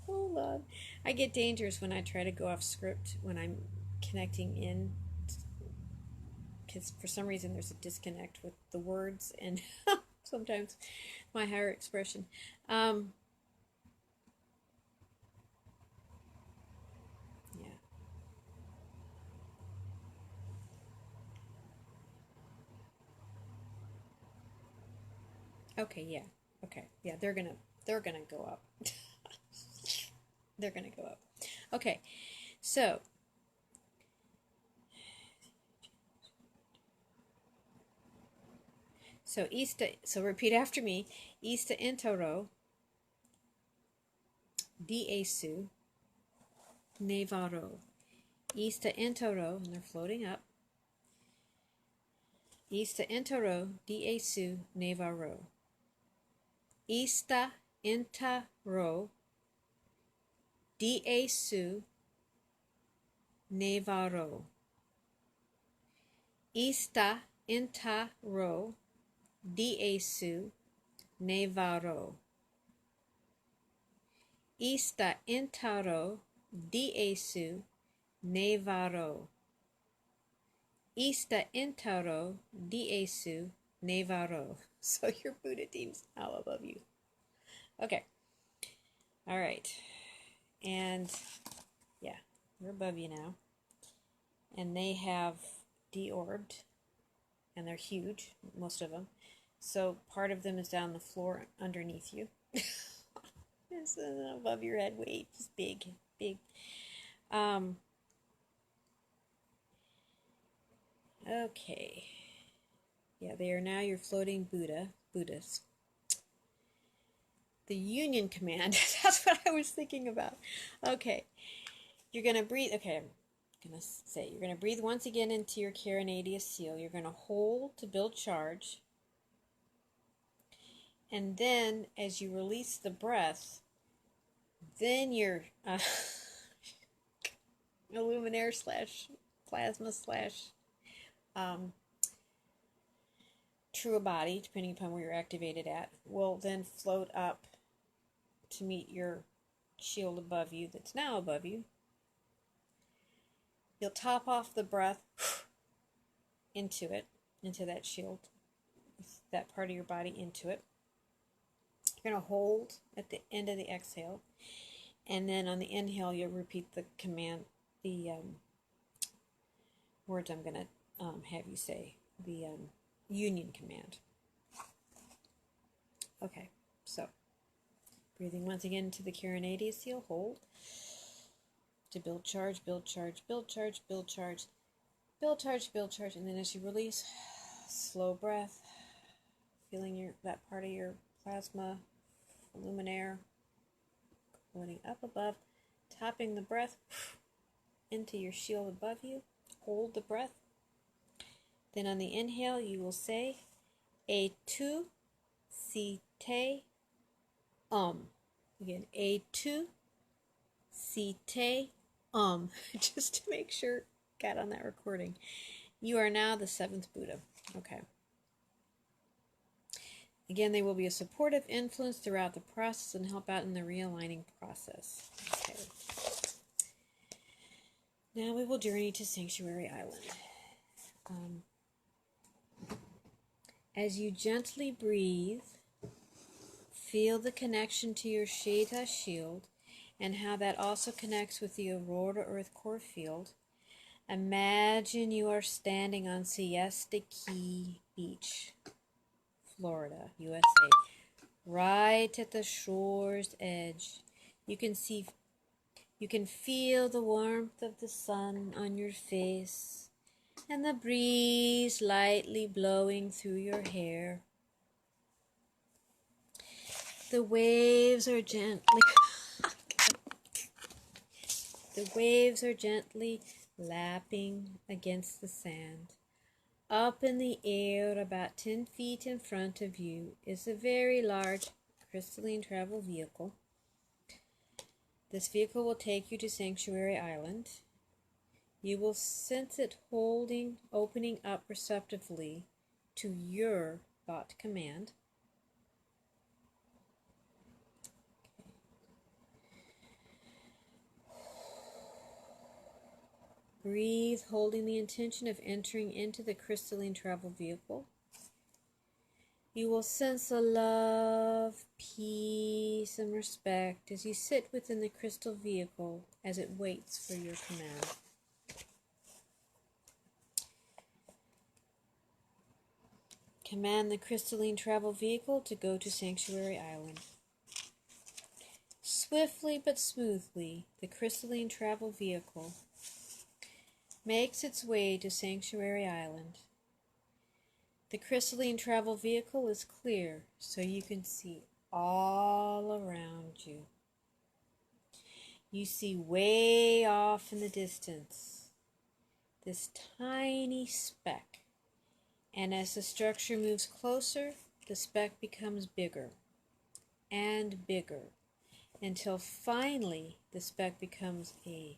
S1: Hold on. I get dangerous when I try to go off script when I'm connecting in, because for some reason there's a disconnect with the words and sometimes my higher expression. Yeah. Okay, yeah. Okay. Yeah, they're gonna go up. They're gonna go up. Okay. So so repeat after me. Ista entoro diesu nevaro. Ista entoro, and they're floating up. Ista entoro diesu nevaro. Ista entaro diesu nevaro. Ista entaro diesu nevaro. Ista entaro diesu nevaro. Ista entaro diesu nevaro. So your Buddha team's now above you. Okay. All right. And yeah, we're above you now. And they have deorbed, and they're huge, most of them. So part of them is down the floor underneath you. It's above your head, way just big, big. Okay. Yeah, they are now your floating Buddhas. The union command, that's what I was thinking about. Okay. You're going to breathe, okay, I'm going to say, you're going to breathe once again into your Keranadia Seal. You're going to hold to build charge. And then, as you release the breath, then your luminaire / plasma / true body, depending upon where you're activated at, will then float up to meet your shield above you that's now above you. You'll top off the breath into that shield, that part of your body into it. You're going to hold at the end of the exhale, and then on the inhale you'll repeat the command, the words I'm going to have you say, the union command. Okay, so breathing once again into the Keranadia Seal, hold to build charge, build charge, build charge, build charge, build charge, build charge, and then as you release, slow breath, feeling that part of your plasma luminaire floating up above, topping the breath into your shield above you. Hold the breath. Then on the inhale, you will say A2, C, Te, Again, A2, C, Te, Just to make sure, got on that recording. You are now the seventh Buddha. Okay. Again, they will be a supportive influence throughout the process and help out in the realigning process. Okay. Now we will journey to Sanctuary Island. As you gently breathe, feel the connection to your YhU-RhA-Yha shield and how that also connects with the Aurora Earth core field. Imagine you are standing on Siesta Key Beach, Florida, USA, right at the shore's edge. You can feel the warmth of the sun on your face and the breeze lightly blowing through your hair. The waves are gently lapping against the sand. Up in the air, about 10 feet in front of you, is a very large crystalline travel vehicle. This vehicle will take you to Sanctuary Island. You will sense it opening up receptively to your thought command. Breathe, holding the intention of entering into the crystalline travel vehicle. You will sense a love, peace, and respect as you sit within the crystal vehicle as it waits for your command. Command the crystalline travel vehicle to go to Sanctuary Island. Swiftly but smoothly, the crystalline travel vehicle makes its way to Sanctuary Island. The crystalline travel vehicle is clear, so you can see all around you. You see way off in the distance this tiny speck, and as the structure moves closer, the speck becomes bigger and bigger until finally the speck becomes a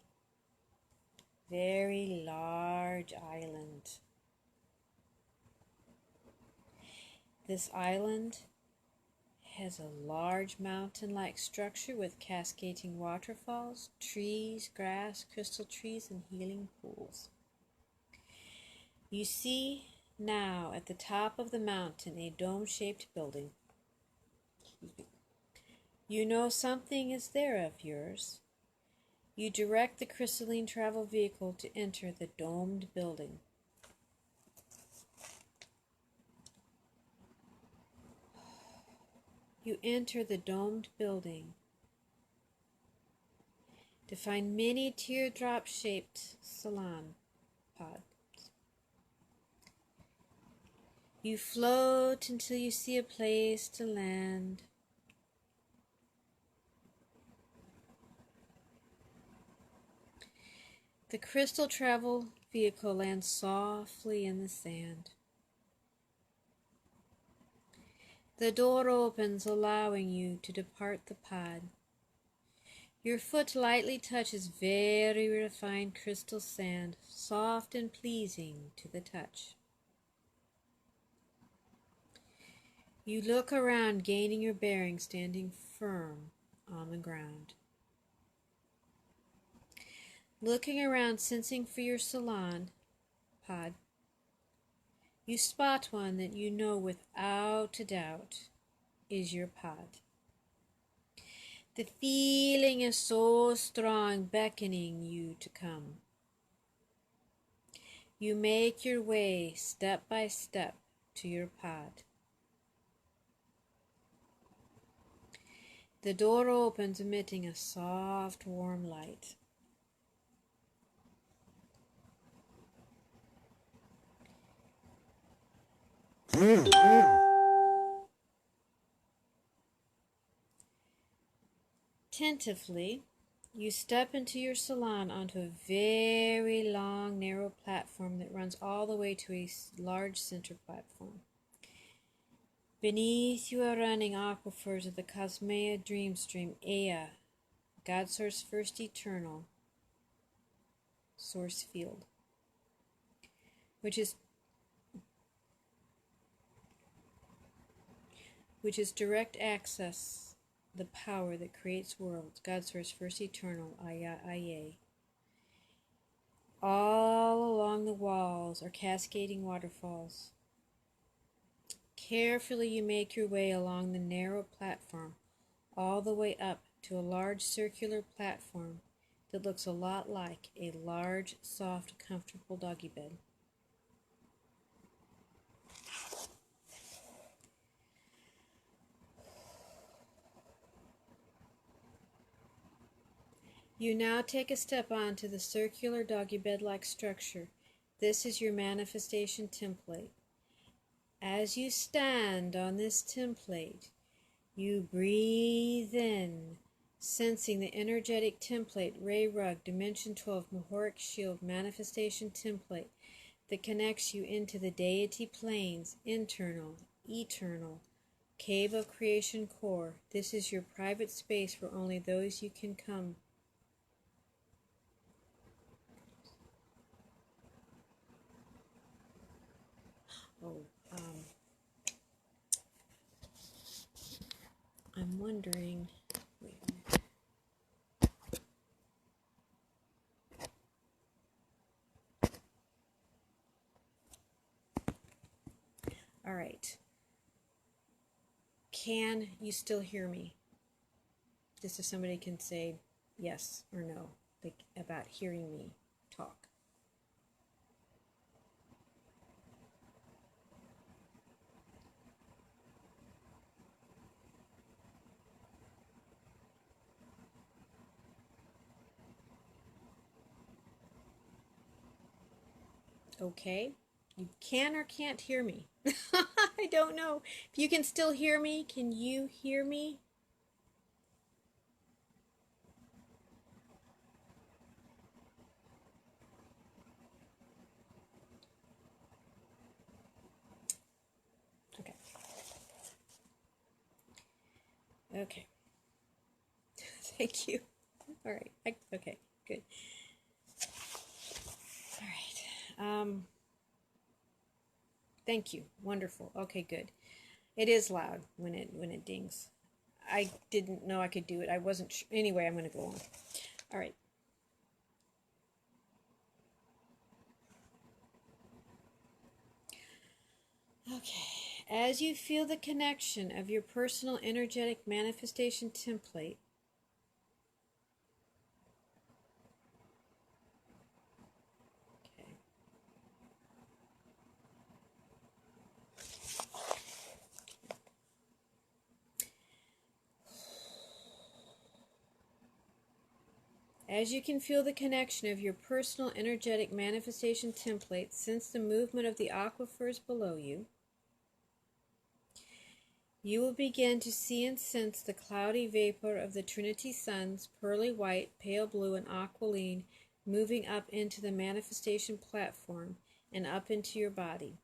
S1: very large island. This island has a large mountain-like structure with cascading waterfalls, trees, grass, crystal trees, and healing pools. You see now at the top of the mountain a dome-shaped building. You know something is there of yours. You direct the crystalline travel vehicle to enter the domed building. You enter the domed building to find many teardrop-shaped salon pods. You float until you see a place to land. The crystal travel vehicle lands softly in the sand. The door opens, allowing you to depart the pod. Your foot lightly touches very refined crystal sand, soft and pleasing to the touch. You look around, gaining your bearings, standing firm on the ground. Looking around, sensing for your salon pod, you spot one that you know without a doubt is your pod. The feeling is so strong, beckoning you to come. You make your way step by step to your pod. The door opens, emitting a soft, warm light. Tentatively, you step into your salon onto a very long, narrow platform that runs all the way to a large center platform. Beneath you are running aquifers of the Cosmea Dream Stream, YhU-RhA-Yah, God Source First Eternal Source Field, which is direct access, the power that creates worlds, God Source First Eternal, YhU-RhA-Yah. All along the walls are cascading waterfalls. Carefully you make your way along the narrow platform, all the way up to a large circular platform that looks a lot like a large, soft, comfortable doggy bed. You now take a step onto the circular doggy bed-like structure. This is your manifestation template. As you stand on this template, you breathe in, sensing the energetic template, Ray Rug, Dimension 12, Mahoric Shield, Manifestation Template that connects you into the deity planes, internal, eternal, Cave of Creation Core. This is your private space where only those you can come. I'm wondering, wait a minute. All right. Can you still hear me? Just if somebody can say yes or no, like about hearing me talk. Okay, you can or can't hear me. I don't know. If you can still hear me, can you hear me? Okay. Okay. Thank you. All right. Okay, good. All right. Thank you. Wonderful. Okay, good. It is loud when it dings. I didn't know I could do it. I wasn't sure. Anyway, I'm going to go on. All right. Okay. As you feel the connection of your personal energetic manifestation template, as you can feel the connection of your personal energetic manifestation template, sense the movement of the aquifers below you. You will begin to see and sense the cloudy vapor of the Trinity suns, pearly white, pale blue, and aquiline, moving up into the manifestation platform and up into your body.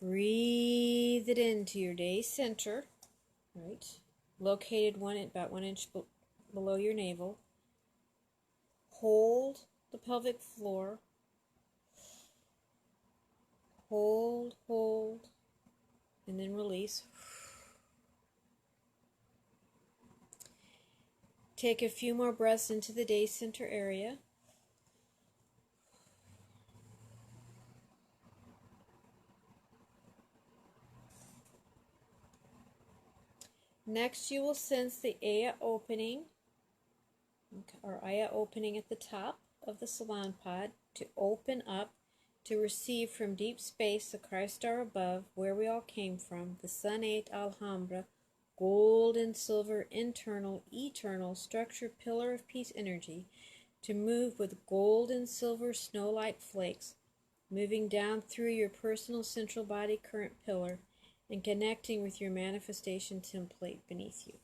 S1: Breathe it into your day center, right? Located about 1 inch below your navel. Hold the pelvic floor. Hold, and then release. Take a few more breaths into the day center area. Next, you will sense the YhU-RhA opening, or YhU-RhA opening at the top of the salon pod to open up, to receive from deep space the Christ star above, where we all came from, the Sun 8 Alhambra, gold and silver, internal, eternal, structure, pillar of peace energy, to move with gold and silver snow-like flakes, moving down through your personal central body current pillar and connecting with your manifestation template beneath you.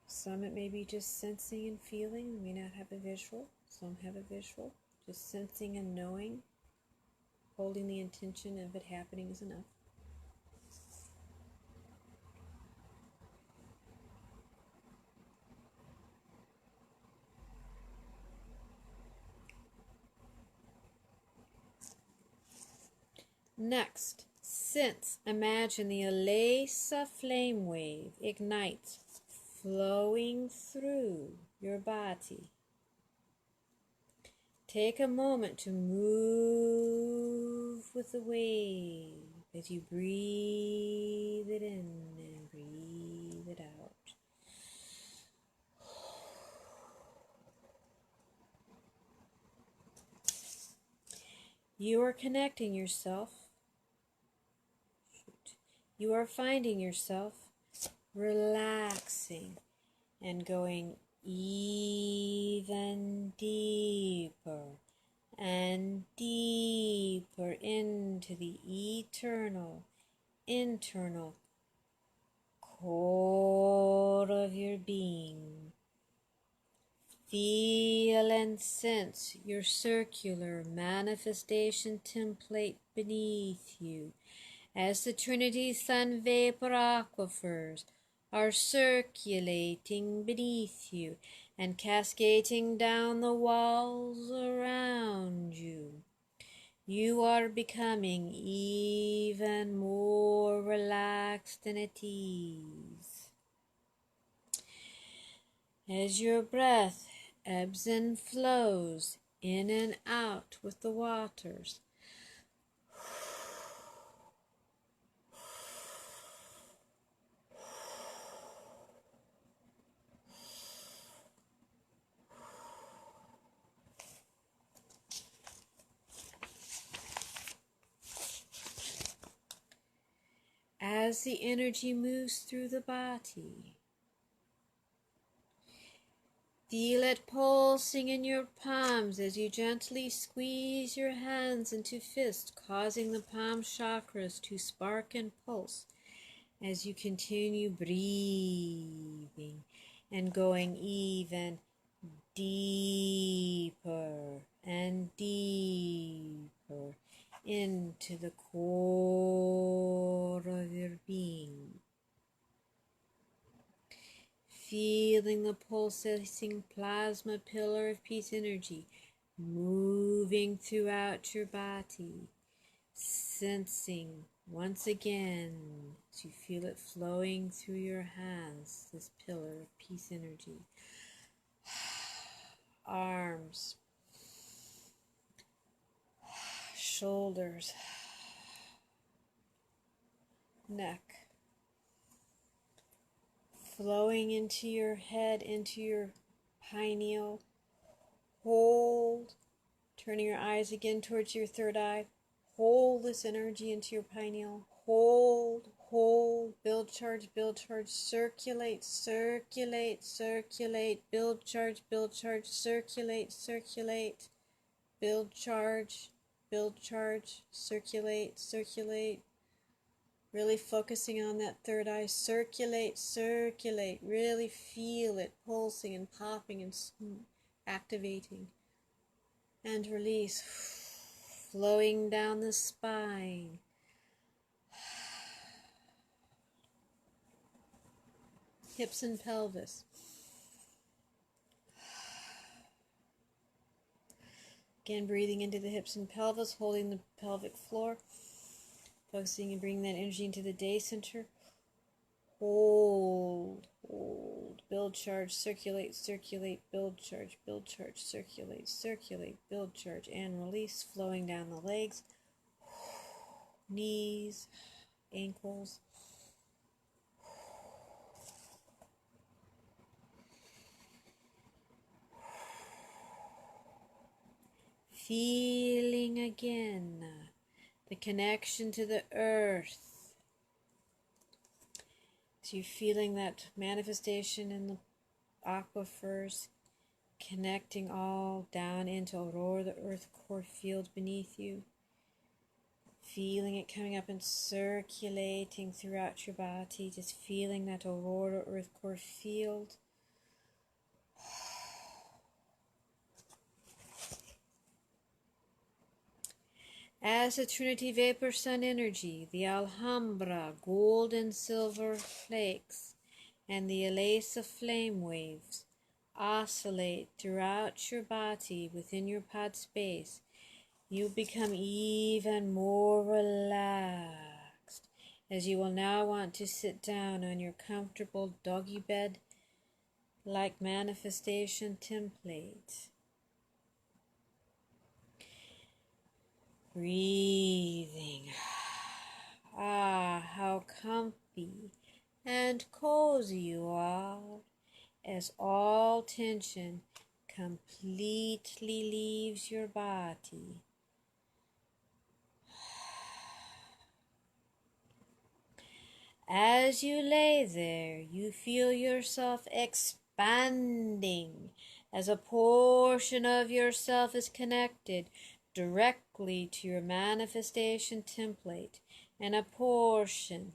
S1: Some it may be just sensing and feeling. We may not have a visual. Some have a visual. Just sensing and knowing. Holding the intention of it happening is enough. Next, sense, imagine the Alesa flame wave ignites, flowing through your body. Take a moment to move with the wave as you breathe it in and breathe it out. You are connecting yourself. You are finding yourself relaxing and going even deeper and deeper into the eternal, internal core of your being. Feel and sense your circular manifestation template beneath you as the Trinity Sun vapor aquifers are circulating beneath you and cascading down the walls around you. You are becoming even more relaxed and at ease. As your breath ebbs and flows in and out with the waters, as the energy moves through the body, feel it pulsing in your palms as you gently squeeze your hands into fists, causing the palm chakras to spark and pulse as you continue breathing and going even deeper and deeper into the core of your being. Feeling the pulsating plasma pillar of peace energy moving throughout your body, sensing once again as you feel it flowing through your hands, this pillar of peace energy. Arms, shoulders, neck, flowing into your head, into your pineal. Hold, turning your eyes again towards your third eye. Hold this energy into your pineal. Hold, hold, build, charge, circulate, circulate, circulate, build, charge, circulate, circulate, build, charge, circulate, circulate. Really focusing on that third eye. Circulate, circulate. Really feel it pulsing and popping and activating. And release. Flowing down the spine. Hips and pelvis. Again, breathing into the hips and pelvis, holding the pelvic floor. Focusing and bringing that energy into the day center. Hold, hold, build, charge, circulate, circulate, build, charge, circulate, circulate, build, charge, and release, flowing down the legs. knees, ankles. Feeling again the connection to the earth. So you're feeling that manifestation in the aquifers, connecting all down into Aurora, the earth core field beneath you. Feeling it coming up and circulating throughout your body, just feeling that Aurora earth core field. As the Trinity Vapor Sun energy, the Alhambra gold and silver flakes, and the Elasa flame waves oscillate throughout your body within your pod space, you become even more relaxed, as you will now want to sit down on your comfortable doggy bed like manifestation template. Breathing. Ah, how comfy and cozy you are, as all tension completely leaves your body. As you lay there, you feel yourself expanding as a portion of yourself is connected directly to your manifestation template, and a portion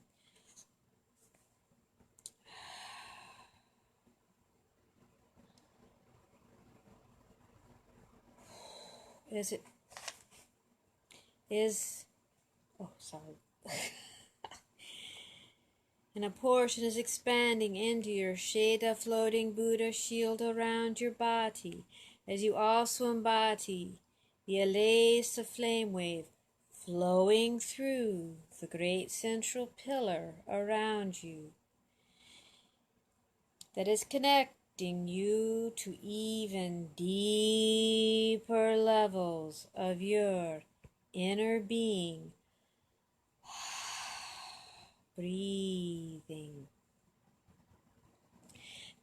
S1: and a portion is expanding into your Sheda floating Buddha shield around your body, as you also embody the Elasa flame wave flowing through the great central pillar around you that is connecting you to even deeper levels of your inner being. Breathing.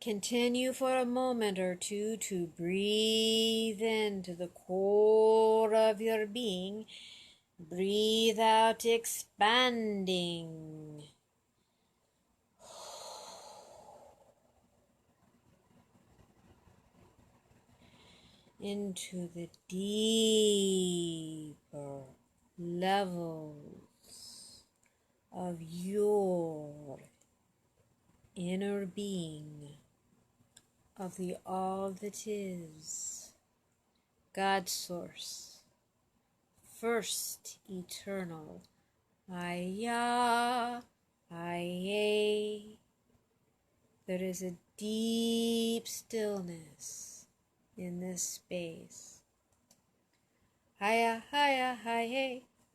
S1: Continue for a moment or two to breathe into the core of your being. Breathe out, expanding. Into the deeper levels of your inner being, of the all that is, God Source, first eternal, YhU-RhA-yah. There is a deep stillness in this space. YhU-RhA-yah,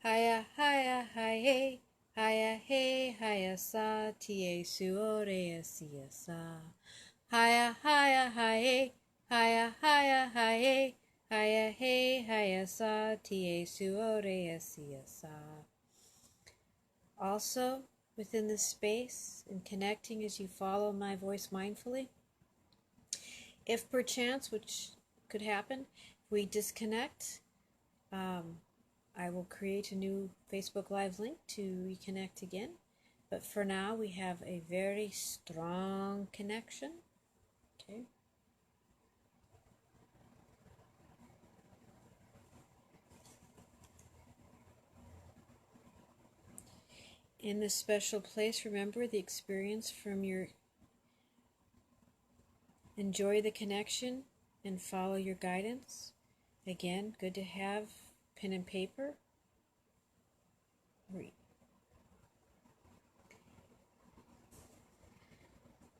S1: YhU-RhA-yah, YhU-RhA-yah sa tia suore sia sa. YhU-RhA-yah, YhU-RhA-yah, YhU-RhA-yah sa tia suore sia sa. Also, within this space and connecting as you follow my voice mindfully, if perchance, which could happen, we disconnect, I will create a new Facebook Live link to reconnect again. But for now, we have a very strong connection. Okay. In this special place, remember the experience from your... Enjoy the connection and follow your guidance. Again, good to have pen and paper.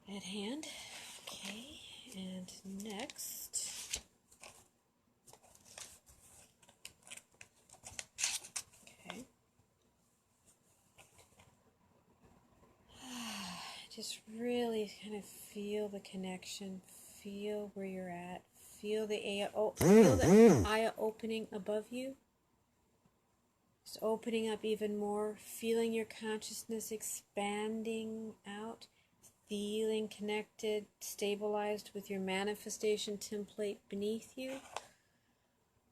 S1: At hand. Okay, and next. Okay. Just really kind of feel the connection. Feel where you're at. Feel the aya opening above you. Just opening up even more, feeling your consciousness expanding out, feeling connected, stabilized with your manifestation template beneath you,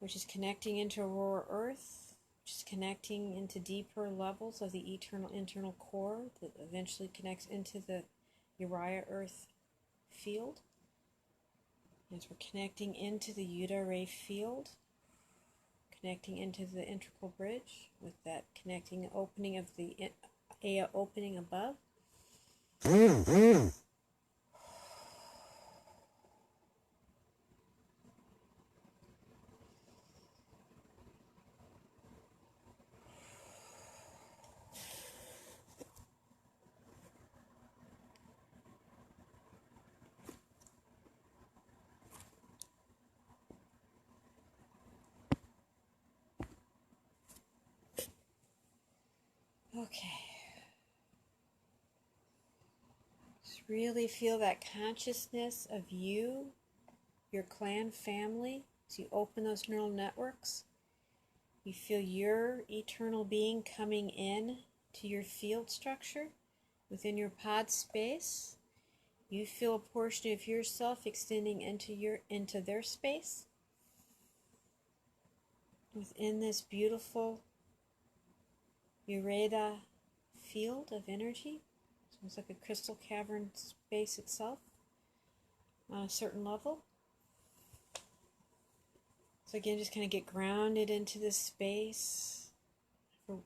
S1: which is connecting into Aurora Earth, which is connecting into deeper levels of the eternal internal core that eventually connects into the YhU-RhA-Yha Earth field. As we're connecting into the YhU-RhA field, connecting into the integral bridge with that connecting opening of the YhU-RhA opening above. Okay. Just really feel that consciousness of you, your clan family, as you open those neural networks. You feel your eternal being coming in to your field structure within your pod space. You feel a portion of yourself extending into their space within this beautiful YhU-RhA-Yha field of energy. It's almost like a crystal cavern space itself on a certain level. So again, just kind of get grounded into this space. You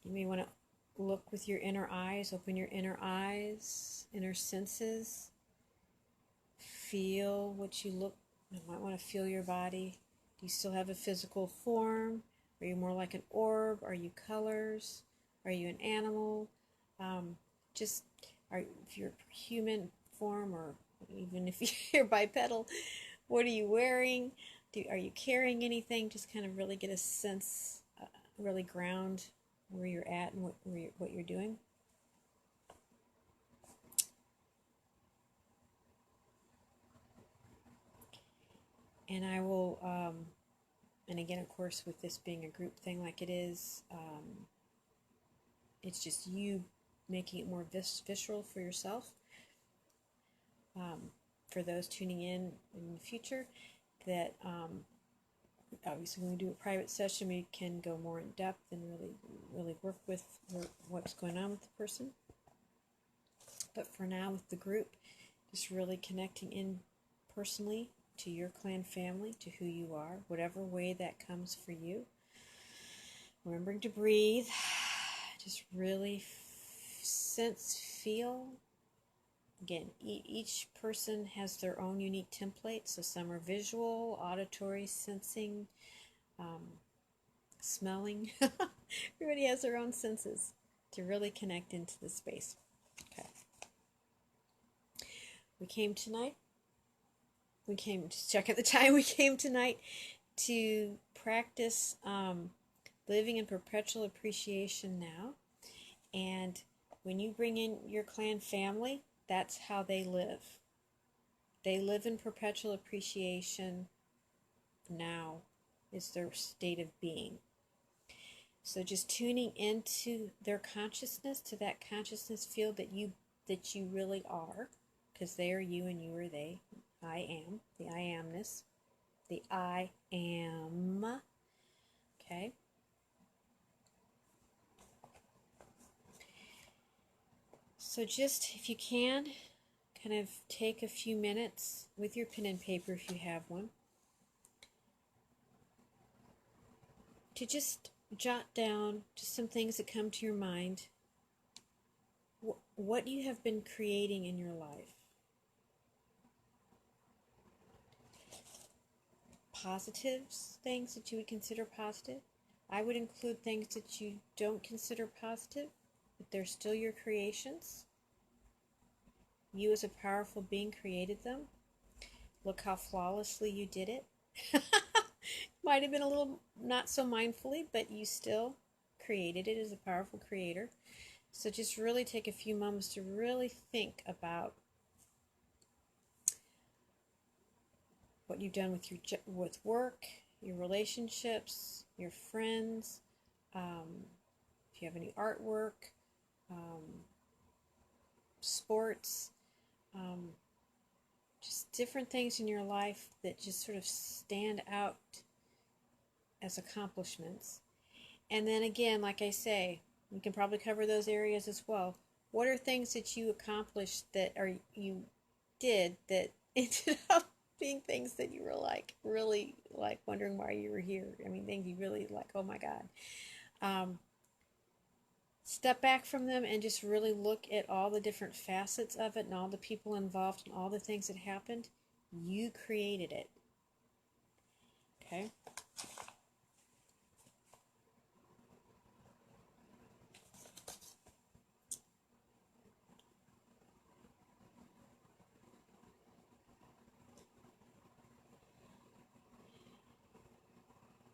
S1: may want to look with your inner eyes, open your inner eyes, inner senses. Feel what you look. You might want to feel your body. Do you still have a physical form? Are you more like an orb? Are you colors? Are you an animal? If you're human form, or even if you're bipedal, what are you wearing? Are you carrying anything? Just kind of really get a sense, really ground where you're at and what you're doing. And I will, and again, of course, with this being a group thing like it is, it's just you making it more visceral for yourself. For those tuning in the future, that obviously when we do a private session, we can go more in depth and really work with what's going on with the person. But for now, with the group, just really connecting in personally to your clan family, to who you are, whatever way that comes for you. Remembering to breathe. Just really sense, feel. Again, each person has their own unique template. So some are visual, auditory, sensing, smelling. Everybody has their own senses to really connect into the space. Okay. Just check at the time, we came tonight to practice living in perpetual appreciation now. And when you bring in your clan family, that's how they live. They live in perpetual appreciation now, is their state of being. So just tuning into their consciousness, to that consciousness field that you really are, because they are you and you are they. I am, the I amness, the I am. Okay. So just, if you can, kind of take a few minutes with your pen and paper, if you have one, to just jot down just some things that come to your mind, what you have been creating in your life. Positives, things that you would consider positive. I would include things that you don't consider positive, but they're still your creations. You as a powerful being created them. Look how flawlessly you did it. Might have been a little not so mindfully, but you still created it as a powerful creator. So just really take a few moments to really think about what you've done with work, your relationships, your friends, if you have any artwork, sports, just different things in your life that just sort of stand out as accomplishments. And then again, like I say, we can probably cover those areas as well. What are things that you accomplished that you did that ended up being things that you were like really like wondering why you were here? I mean, things you really like, oh my God. Step back from them and just really look at all the different facets of it and all the people involved and all the things that happened. You created it. Okay?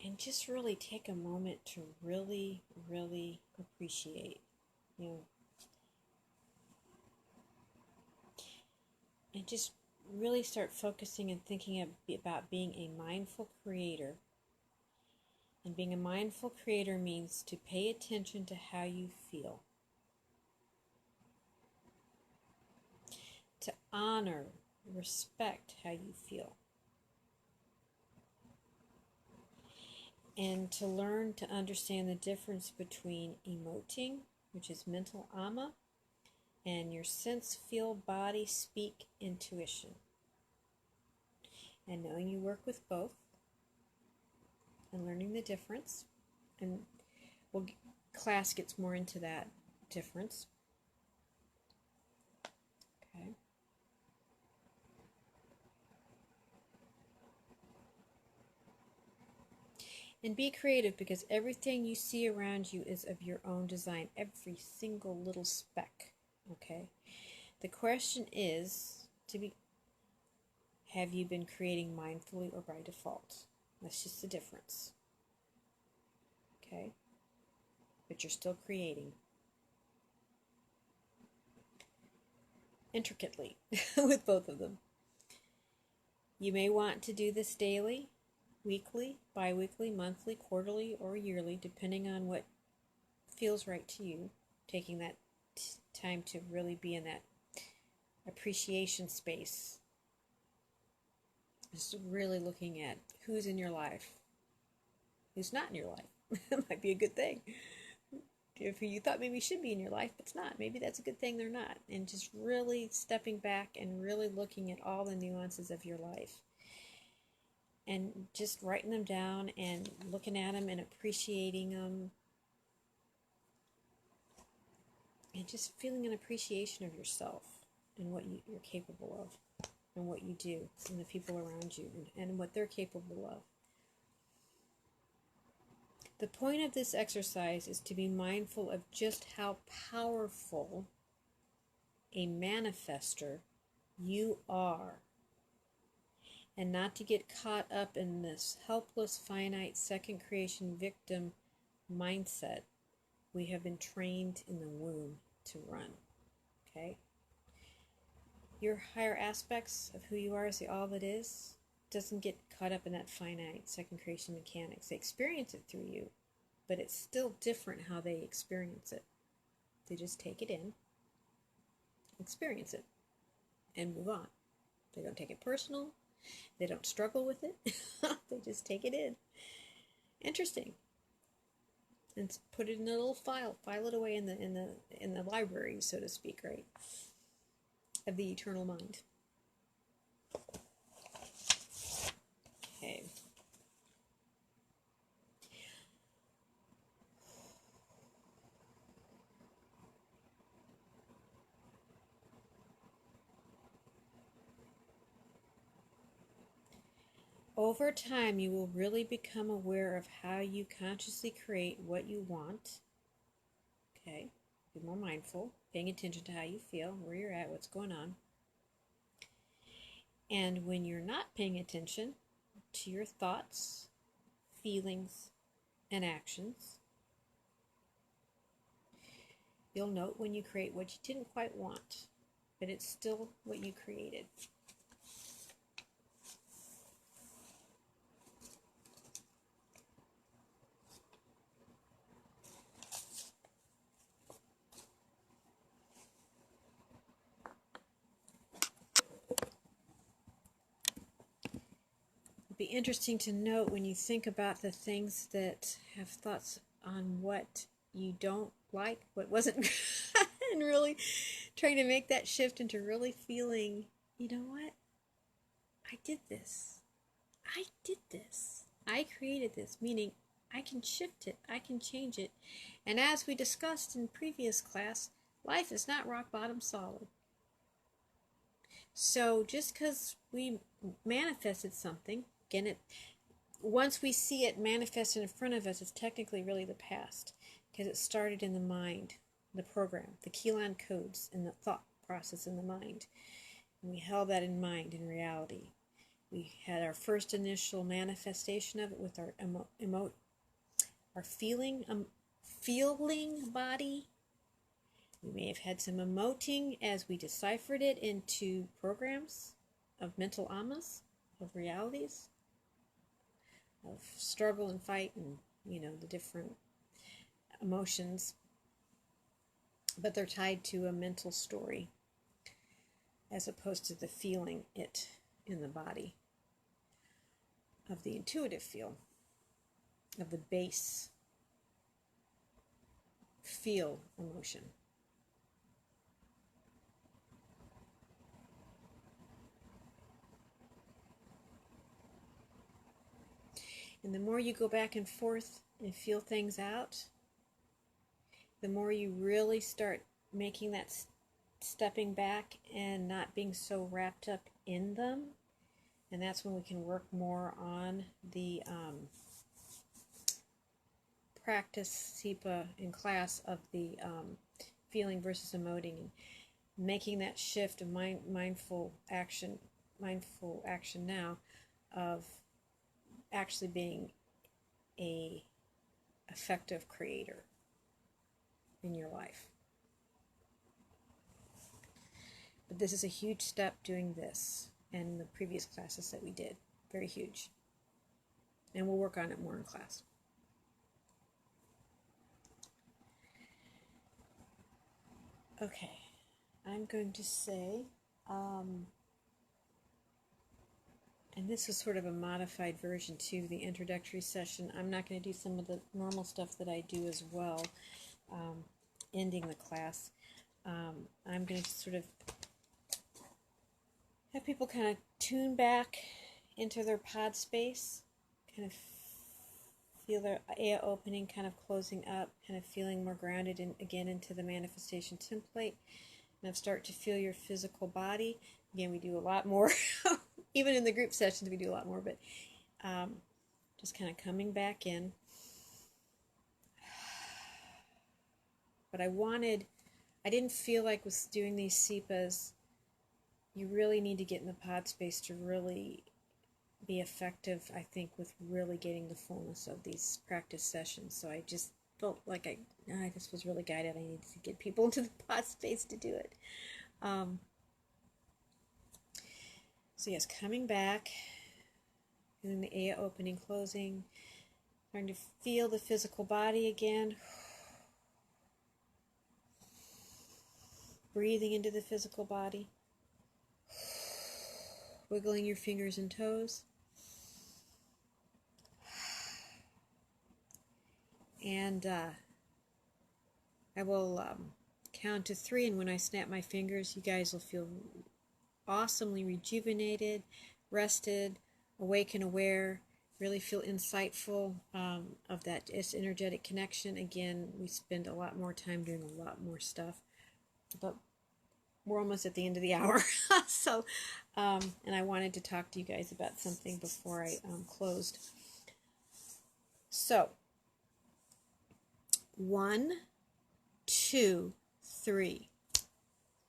S1: And just really take a moment to really, really appreciate, and just really start focusing and thinking about being a mindful creator. And being a mindful creator means to pay attention to how you feel, to honor, respect how you feel, and to learn to understand the difference between emoting, which is mental ama, and your sense, feel, body, speak, intuition. And knowing you work with both and learning the difference. And class gets more into that difference. Okay. And be creative, because everything you see around you is of your own design, every single little speck. Okay? The question is have you been creating mindfully or by default? That's just the difference. Okay? But you're still creating. Intricately with both of them. You may want to do this daily, weekly, bi-weekly, monthly, quarterly, or yearly, depending on what feels right to you. Taking that time to really be in that appreciation space. Just really looking at who's in your life, who's not in your life. That might be a good thing. If you thought maybe should be in your life, but it's not. Maybe that's a good thing they're not. And just really stepping back and really looking at all the nuances of your life. And just writing them down and looking at them and appreciating them. And just feeling an appreciation of yourself and what you're capable of. And what you do, and the people around you, and what they're capable of. The point of this exercise is to be mindful of just how powerful a manifester you are, and not to get caught up in this helpless, finite, second creation victim mindset we have been trained in the womb to run. Okay? Your higher aspects of who you are as the all that is doesn't get caught up in that finite second creation mechanics. They experience it through you, but it's still different how they experience it. They just take it in, experience it, and move on. They don't take it personal. They don't struggle with it. They just take it in. Interesting. And put it in a little file it away in the library, so to speak, right? Of the eternal mind. Okay. Over time, you will really become aware of how you consciously create what you want. Okay. Be more mindful, paying attention to how you feel, where you're at, what's going on. And when you're not paying attention to your thoughts, feelings, and actions, you'll note when you create what you didn't quite want, but it's still what you created. be interesting to note when you think about the things that have thoughts on what you don't like, what wasn't, and really trying to make that shift into really feeling, you know what? I did this. I did this. I created this, meaning I can shift it. I can change it. And as we discussed in previous class, life is not rock bottom solid. So just because we manifested something, again, once we see it manifested in front of us, it's technically really the past, because it started in the mind, the program, the Keelan codes, and the thought process in the mind. And we held that in mind in reality. We had our first initial manifestation of it with our our feeling body. We may have had some emoting as we deciphered it into programs of mental amas, of realities, of struggle and fight, and the different emotions. But they're tied to a mental story as opposed to the feeling it in the body, of the intuitive feel, of the base feel emotion. And the more you go back and forth and feel things out, the more you really start making that stepping back and not being so wrapped up in them. And that's when we can work more on the practice SEPA in class of the feeling versus emoting, and making that shift of mindful action now, of actually being a effective creator in your life. But this is a huge step, doing this, and the previous classes that we did. Very huge. And we'll work on it more in class. Okay, I'm going to say, and this is sort of a modified version to the introductory session. I'm not going to do some of the normal stuff that I do as well, ending the class. I'm going to sort of have people kind of tune back into their pod space, kind of feel their YhU opening, kind of closing up, kind of feeling more grounded again into the manifestation template. Now start to feel your physical body. Again, we do a lot more, even in the group sessions we do a lot more, but just kind of coming back in. But I didn't feel like with doing these SEPAs, you really need to get in the pod space to really be effective, I think, with really getting the fullness of these practice sessions. So I just felt like I just was really guided. I needed to get people into the pod space to do it. So yes, coming back, doing the YhU opening, closing, starting to feel the physical body again. Breathing into the physical body. Wiggling your fingers and toes. And I will count to 3, and when I snap my fingers, you guys will feel awesomely rejuvenated, rested, awake and aware, really feel insightful of that energetic connection. Again, we spend a lot more time doing a lot more stuff, but we're almost at the end of the hour. So, and I wanted to talk to you guys about something before I closed. So, 1, 2, 3.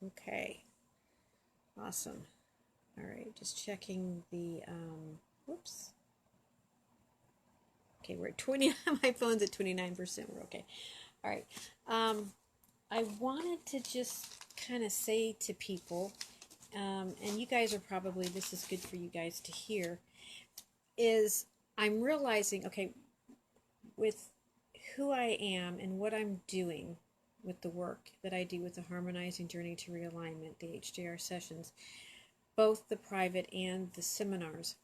S1: Okay. Awesome. All right, just checking the, whoops. Okay, we're at 20, my phone's at 29%, we're okay. All right, I wanted to just kind of say to people, and you guys are probably, this is good for you guys to hear, is I'm realizing, okay, with who I am and what I'm doing with the work that I do with the Harmonizing Journey to Realignment, the HJR sessions, both the private and the seminars,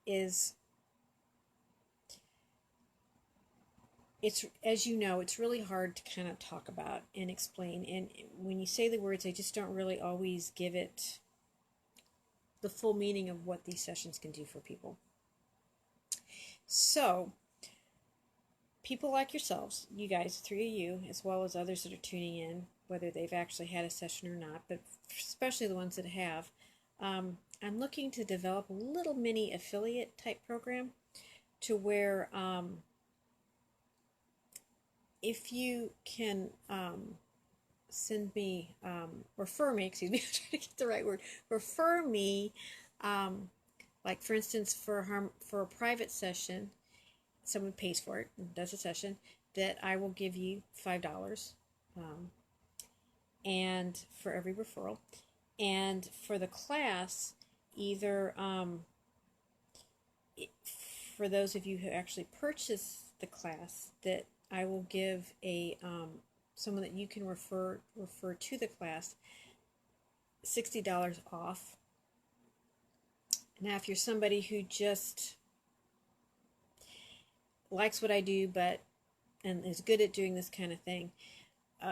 S1: is, it's, as you know, it's really hard to kind of talk about and explain. And when you say the words, I just don't really always give it the full meaning of what these sessions can do for people. So, people like yourselves, you guys, 3 of you, as well as others that are tuning in, whether they've actually had a session or not, but especially the ones that have, I'm looking to develop a little mini affiliate type program to where if you can send me, refer me, excuse me, I'm trying to get the right word, refer me, like for instance, for a private session, someone pays for it and does a session, that I will give you $5, and for every referral. And for the class, either for those of you who actually purchase the class, that I will give a someone that you can refer to the class $60 off. Now, if you're somebody who just likes what I do, but and is good at doing this kind of thing,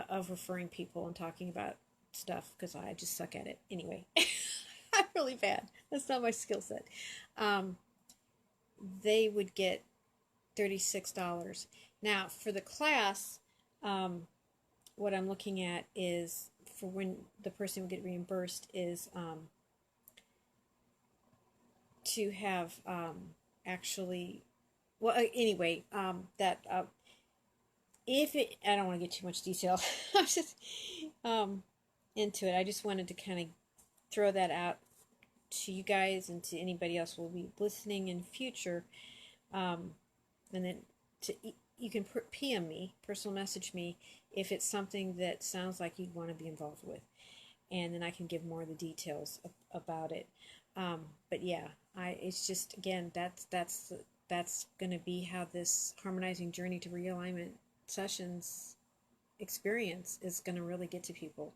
S1: of referring people and talking about stuff, because I just suck at it anyway. I'm really bad. That's not my skill set. They would get $36. Now, for the class, what I'm looking at is, for when the person would get reimbursed, is to have actually, well, anyway, that if it, I don't want to get too much detail. I'm just into it. I just wanted to kind of throw that out to you guys and to anybody else who will be listening in future. And then you can PM me, personal message me, if it's something that sounds like you'd want to be involved with, and then I can give more of the details about it. But yeah, it's just, again, that's going to be how this Harmonizing Journey to Realignment sessions experience is going to really get to people,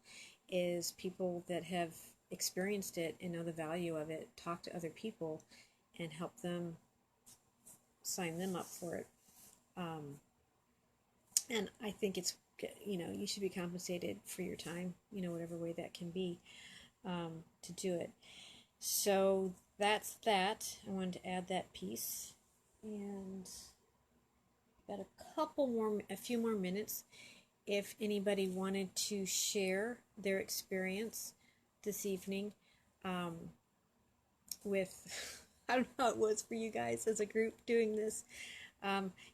S1: is people that have experienced it and know the value of it, talk to other people and help them sign them up for it. And I think it's, you should be compensated for your time, whatever way that can be, to do it. So that's that. I wanted to add that piece. And got a few more minutes. If anybody wanted to share their experience this evening with, I don't know how it was for you guys as a group doing this.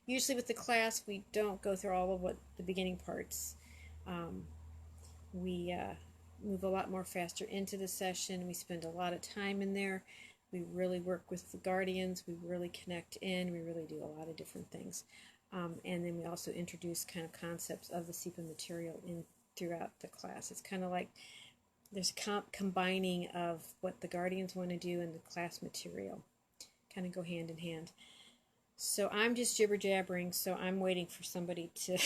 S1: Usually with the class, we don't go through all of the beginning parts. We move a lot more faster into the session. We spend a lot of time in there. We really work with the guardians. We really connect in. We really do a lot of different things. And then we also introduce kind of concepts of the SEPA material throughout the class. It's kind of like there's a combining of what the guardians want to do and the class material. Kind of go hand in hand. So I'm just jibber jabbering, so I'm waiting for somebody to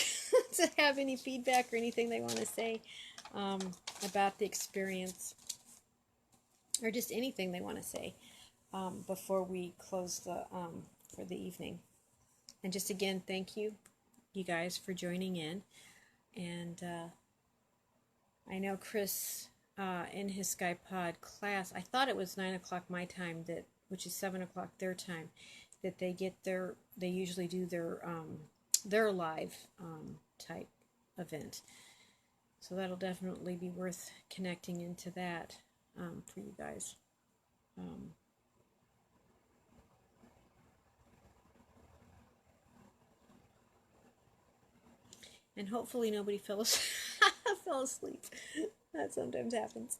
S1: to have any feedback or anything they want to say about the experience, or just anything they want to say before we close for the evening. And just again, thank you guys for joining in. And I know Chris in his Skype pod class, I thought it was 9 o'clock my time, which is 7 o'clock their time, that they usually do their live type event. So that'll definitely be worth connecting into that for you guys. And hopefully nobody fell asleep. That sometimes happens.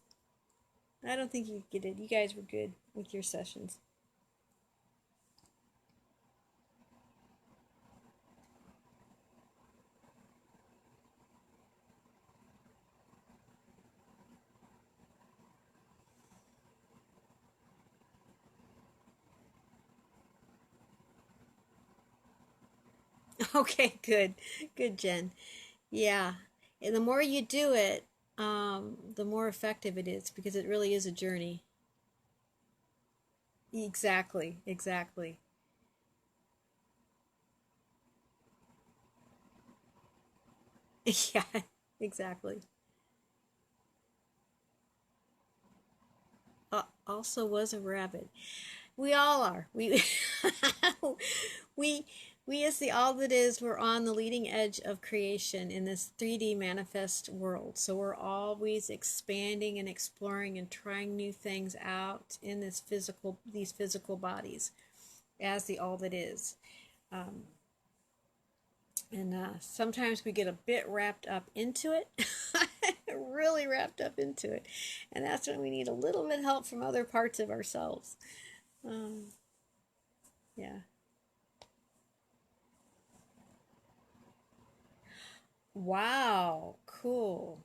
S1: I don't think you did. You guys were good with your sessions. Okay, good, Jen. Yeah, and the more you do it, the more effective it is, because it really is a journey. Exactly, exactly. Yeah, exactly. Also was a rabbit. We all are. We we we as the all that is, we're on the leading edge of creation in this 3D manifest world. So we're always expanding and exploring and trying new things out in these physical bodies as the all that is. Um, and sometimes we get a bit wrapped up into it, really wrapped up into it, and that's when we need a little bit of help from other parts of ourselves. Um, yeah. Wow, cool.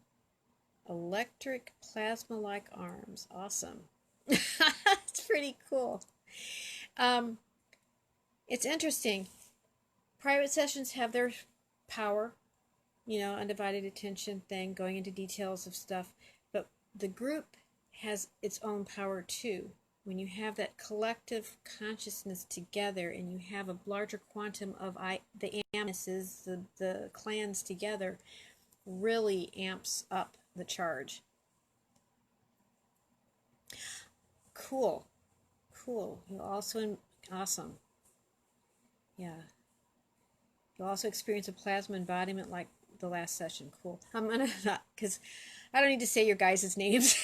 S1: Electric plasma like arms. Awesome. That's pretty cool. Um, it's interesting. Private sessions have their power, undivided attention thing, going into details of stuff, but the group has its own power too. When you have that collective consciousness together and you have a larger quantum of the amnesses, the clans together, really amps up the charge. Cool. Cool. You'll also, awesome. Yeah. You'll also experience a plasma embodiment like the last session. Cool. I'm gonna not, because I don't need to say your guys' names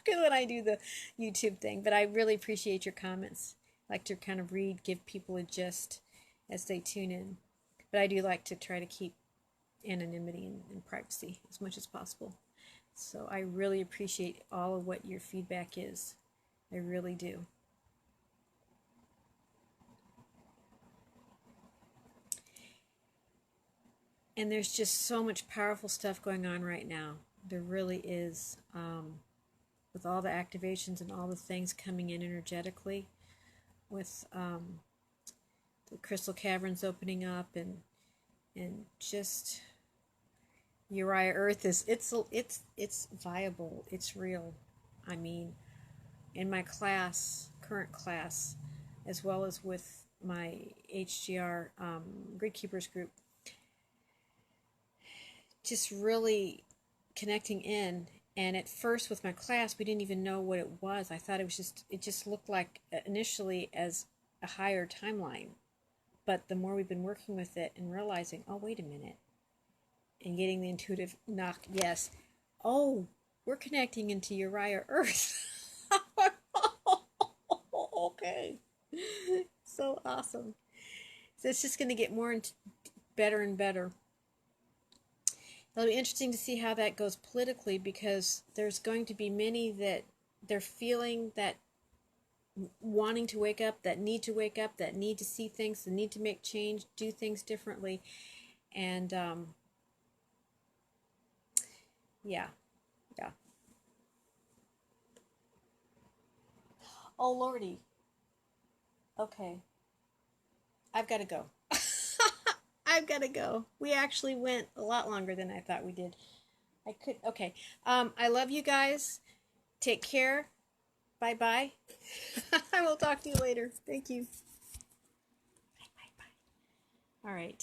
S1: because when I do the YouTube thing, but I really appreciate your comments. I like to kind of give people a gist as they tune in. But I do like to try to keep anonymity and privacy as much as possible. So I really appreciate all of what your feedback is. I really do. And there's just so much powerful stuff going on right now. There really is, with all the activations and all the things coming in energetically, with the crystal caverns opening up, and just YhU-RhA-Yha Earth is it's viable. It's real. I mean, in my current class, as well as with my HJR Grid Keepers group, just really connecting in. And at first with my class, we didn't even know what it was. I thought it just looked like initially as a higher timeline. But the more we've been working with it and realizing, oh, wait a minute, and getting the intuitive knock, yes, oh, we're connecting into YhU-RhA-Yha Earth. Okay. So awesome. So it's just going to get more and better and better. It'll be interesting to see how that goes politically, because there's going to be many that they're feeling that wanting to wake up, that need to wake up, that need to see things, the need to make change, do things differently. And yeah, yeah. Oh, Lordy. Okay. I've got to go. I've got to go. We actually went a lot longer than I thought we did. Okay. I love you guys. Take care. Bye bye. I will talk to you later. Thank you. Bye bye bye. All right.